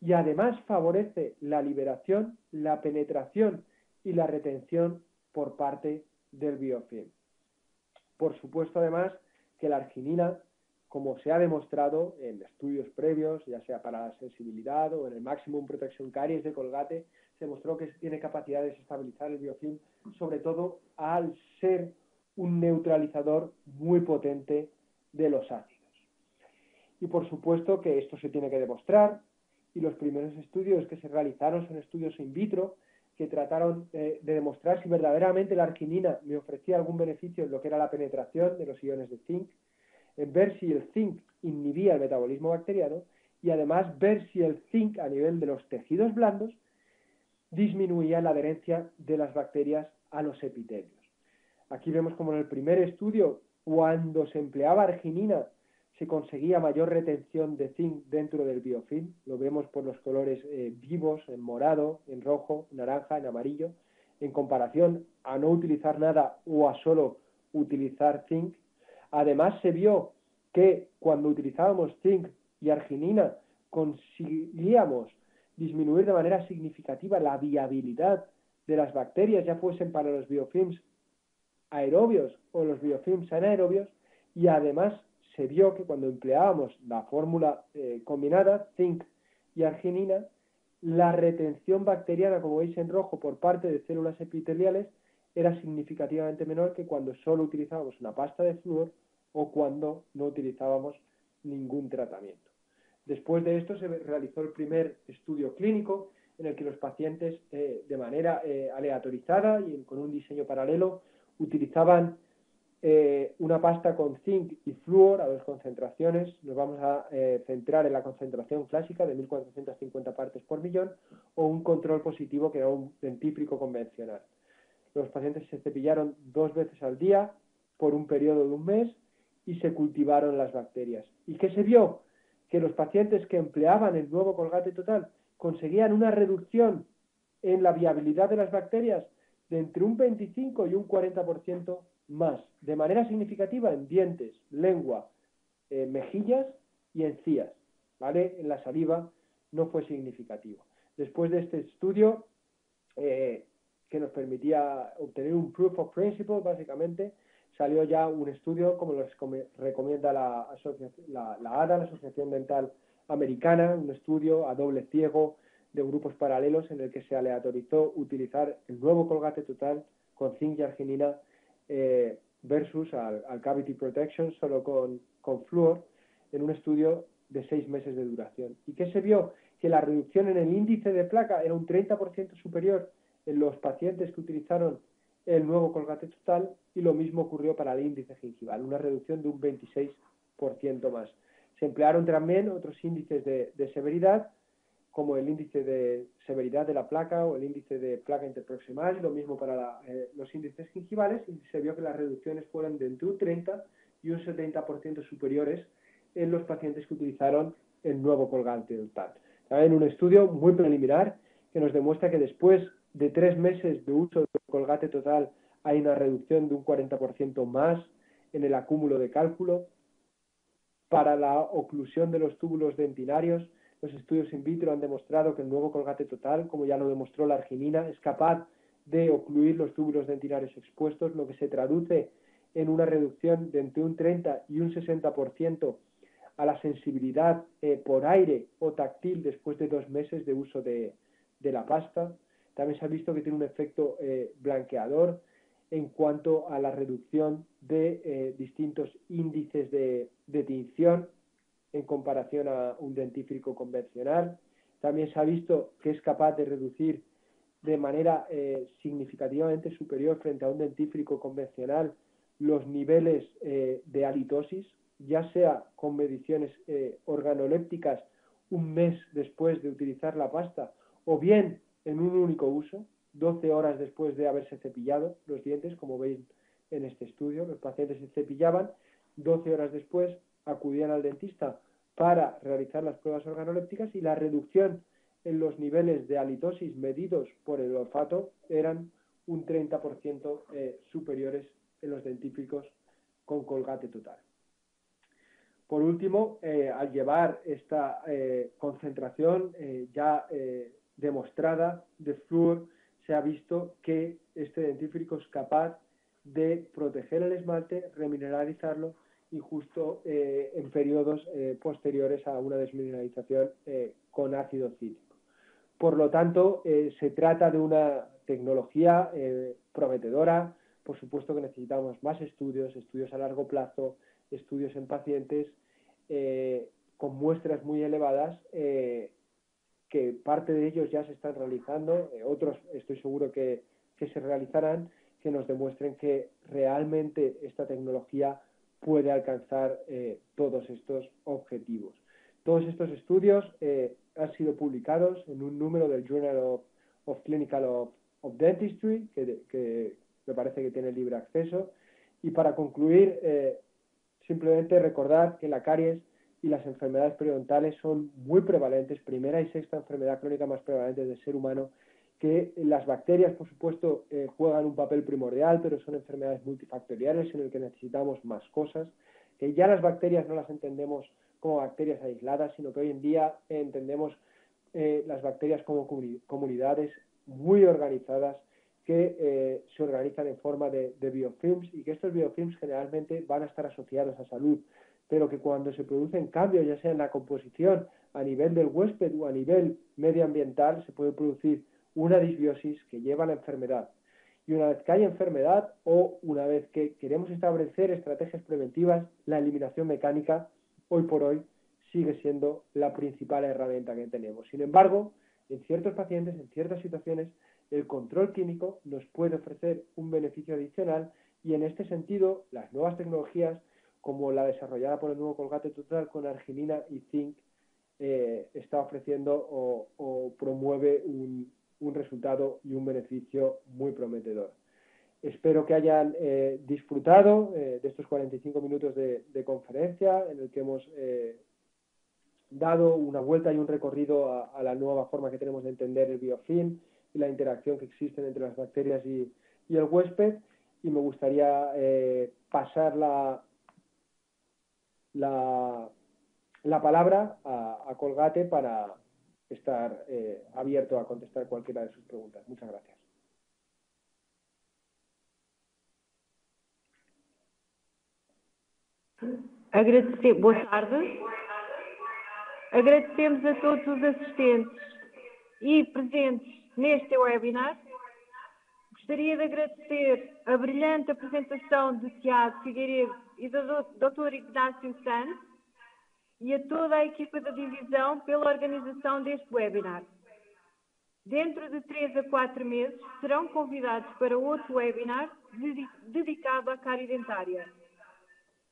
y además favorece la liberación, la penetración y la retención por parte del biofilm. Por supuesto, además, que la arginina, como se ha demostrado en estudios previos, ya sea para la sensibilidad o en el Maximum Protection Caries de Colgate, se demostró que tiene capacidad de desestabilizar el biofilm, sobre todo al ser un neutralizador muy potente de los ácidos. Y por supuesto que esto se tiene que demostrar, y los primeros estudios que se realizaron son estudios in vitro que trataron de demostrar si verdaderamente la arginina me ofrecía algún beneficio en lo que era la penetración de los iones de zinc, en ver si el zinc inhibía el metabolismo bacteriano y además ver si el zinc a nivel de los tejidos blandos disminuía la adherencia de las bacterias a los epitelios. Aquí vemos como en el primer estudio, cuando se empleaba arginina, se conseguía mayor retención de zinc dentro del biofilm. Lo vemos por los colores vivos, en morado, en rojo, en naranja, en amarillo, en comparación a no utilizar nada o a solo utilizar zinc. Además, se vio que cuando utilizábamos zinc y arginina conseguíamos disminuir de manera significativa la viabilidad de las bacterias, ya fuesen para los biofilms aerobios o los biofilms anaerobios, y además se vio que cuando empleábamos la fórmula combinada, zinc y arginina, la retención bacteriana, como veis en rojo, por parte de células epiteliales era significativamente menor que cuando solo utilizábamos una pasta de flúor o cuando no utilizábamos ningún tratamiento. Después de esto se realizó el primer estudio clínico en el que los pacientes de manera aleatorizada y con un diseño paralelo utilizaban una pasta con zinc y flúor a 2 concentraciones. Nos vamos a centrar en la concentración clásica de 1450 partes por millón, o un control positivo que era un dentífrico convencional. Los pacientes se cepillaron 2 veces al día por un periodo de un mes y se cultivaron las bacterias. ¿Y qué se vio? Que los pacientes que empleaban el nuevo Colgate Total conseguían una reducción en la viabilidad de las bacterias de entre un 25 y un 40% más, de manera significativa en dientes, lengua, mejillas y encías, ¿vale? En la saliva no fue significativo. Después de este estudio, que nos permitía obtener un proof of principle, básicamente, salió ya un estudio, como los recomienda la ADA, la Asociación Dental Americana, un estudio a doble ciego de grupos paralelos en el que se aleatorizó utilizar el nuevo Colgate Total con zinc y arginina versus al Cavity Protection solo con flúor, en un estudio de 6 meses de duración. ¿Y qué se vio? Que la reducción en el índice de placa era un 30% superior en los pacientes que utilizaron el nuevo Colgate Total, y lo mismo ocurrió para el índice gingival, una reducción de un 26% más. Se emplearon también otros índices de severidad, como el índice de severidad de la placa o el índice de placa interproximal, lo mismo para los índices gingivales, y se vio que las reducciones fueron de entre un 30 y un 70% superiores en los pacientes que utilizaron el nuevo colgate total. También un estudio muy preliminar que nos demuestra que después de 3 meses de uso del colgate total hay una reducción de un 40% más en el acúmulo de cálculo. Para la oclusión de los túbulos dentinarios, los estudios in vitro han demostrado que el nuevo colgate total, como ya lo demostró la arginina, es capaz de ocluir los túbulos dentinarios expuestos, lo que se traduce en una reducción de entre un 30 y un 60% a la sensibilidad por aire o táctil después de 2 meses de uso de la pasta. También se ha visto que tiene un efecto blanqueador en cuanto a la reducción de distintos índices de tinción en comparación a un dentífrico convencional. También se ha visto que es capaz de reducir de manera significativamente superior frente a un dentífrico convencional los niveles de halitosis, ya sea con mediciones organolépticas un mes después de utilizar la pasta o bien en un único uso, 12 horas después de haberse cepillado los dientes, como veis en este estudio. Los pacientes se cepillaban, 12 horas después acudían al dentista para realizar las pruebas organolépticas y la reducción en los niveles de halitosis medidos por el olfato eran un 30% superiores en los dentífricos con colgate total. Por último, al llevar esta concentración ya demostrada de flúor, se ha visto que este dentífrico es capaz de proteger el esmalte, remineralizarlo y justo en periodos posteriores a una desmineralización con ácido cítrico. Por lo tanto, se trata de una tecnología prometedora. Por supuesto que necesitamos más estudios a largo plazo, estudios en pacientes con muestras muy elevadas, que parte de ellos ya se están realizando, otros estoy seguro que se realizarán, que nos demuestren que realmente esta tecnología puede alcanzar todos estos objetivos. Todos estos estudios han sido publicados en un número del Journal of Clinical of Dentistry, que me parece que tiene libre acceso. Y para concluir, simplemente recordar que la caries y las enfermedades periodontales son muy prevalentes, primera y sexta enfermedad crónica más prevalente del ser humano, que las bacterias, por supuesto, juegan un papel primordial, pero son enfermedades multifactoriales en las que necesitamos más cosas, que ya las bacterias no las entendemos como bacterias aisladas, sino que hoy en día entendemos las bacterias como comunidades muy organizadas que se organizan en forma de biofilms, y que estos biofilms generalmente van a estar asociados a salud, pero que cuando se producen cambios, ya sea en la composición a nivel del huésped o a nivel medioambiental, se puede producir una disbiosis que lleva a la enfermedad. Y una vez que hay enfermedad o una vez que queremos establecer estrategias preventivas, la eliminación mecánica hoy por hoy sigue siendo la principal herramienta que tenemos. Sin embargo, en ciertos pacientes, en ciertas situaciones, el control clínico nos puede ofrecer un beneficio adicional, y en este sentido las nuevas tecnologías como la desarrollada por el nuevo colgate total con arginina y zinc está ofreciendo o promueve un resultado y un beneficio muy prometedor. Espero que hayan disfrutado de estos 45 minutos de conferencia en el que hemos dado una vuelta y un recorrido a la nueva forma que tenemos de entender el biofilm y la interacción que existe entre las bacterias y el huésped, y me gustaría pasar la palabra a Colgate para estar abierto a contestar cualquiera de sus preguntas. Muchas gracias. Boa tarde. Agradecemos a todos os assistentes e presentes neste webinar. Gostaria de agradecer a brilhante apresentação de Tiago Figueiredo e do Dr. Ignácio Sanz e a toda a equipa da divisão pela organização deste webinar. Dentro de 3 a 4 meses serão convidados para outro webinar dedicado à cárie dentária.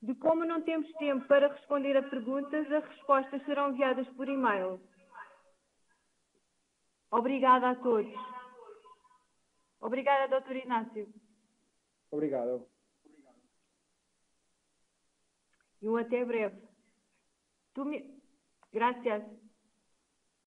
de como não temos tempo para responder a perguntas, as respostas serão enviadas por e-mail. Obrigada a todos. Obrigada, Dr. Inácio. Obrigado. E um até breve. Gracias.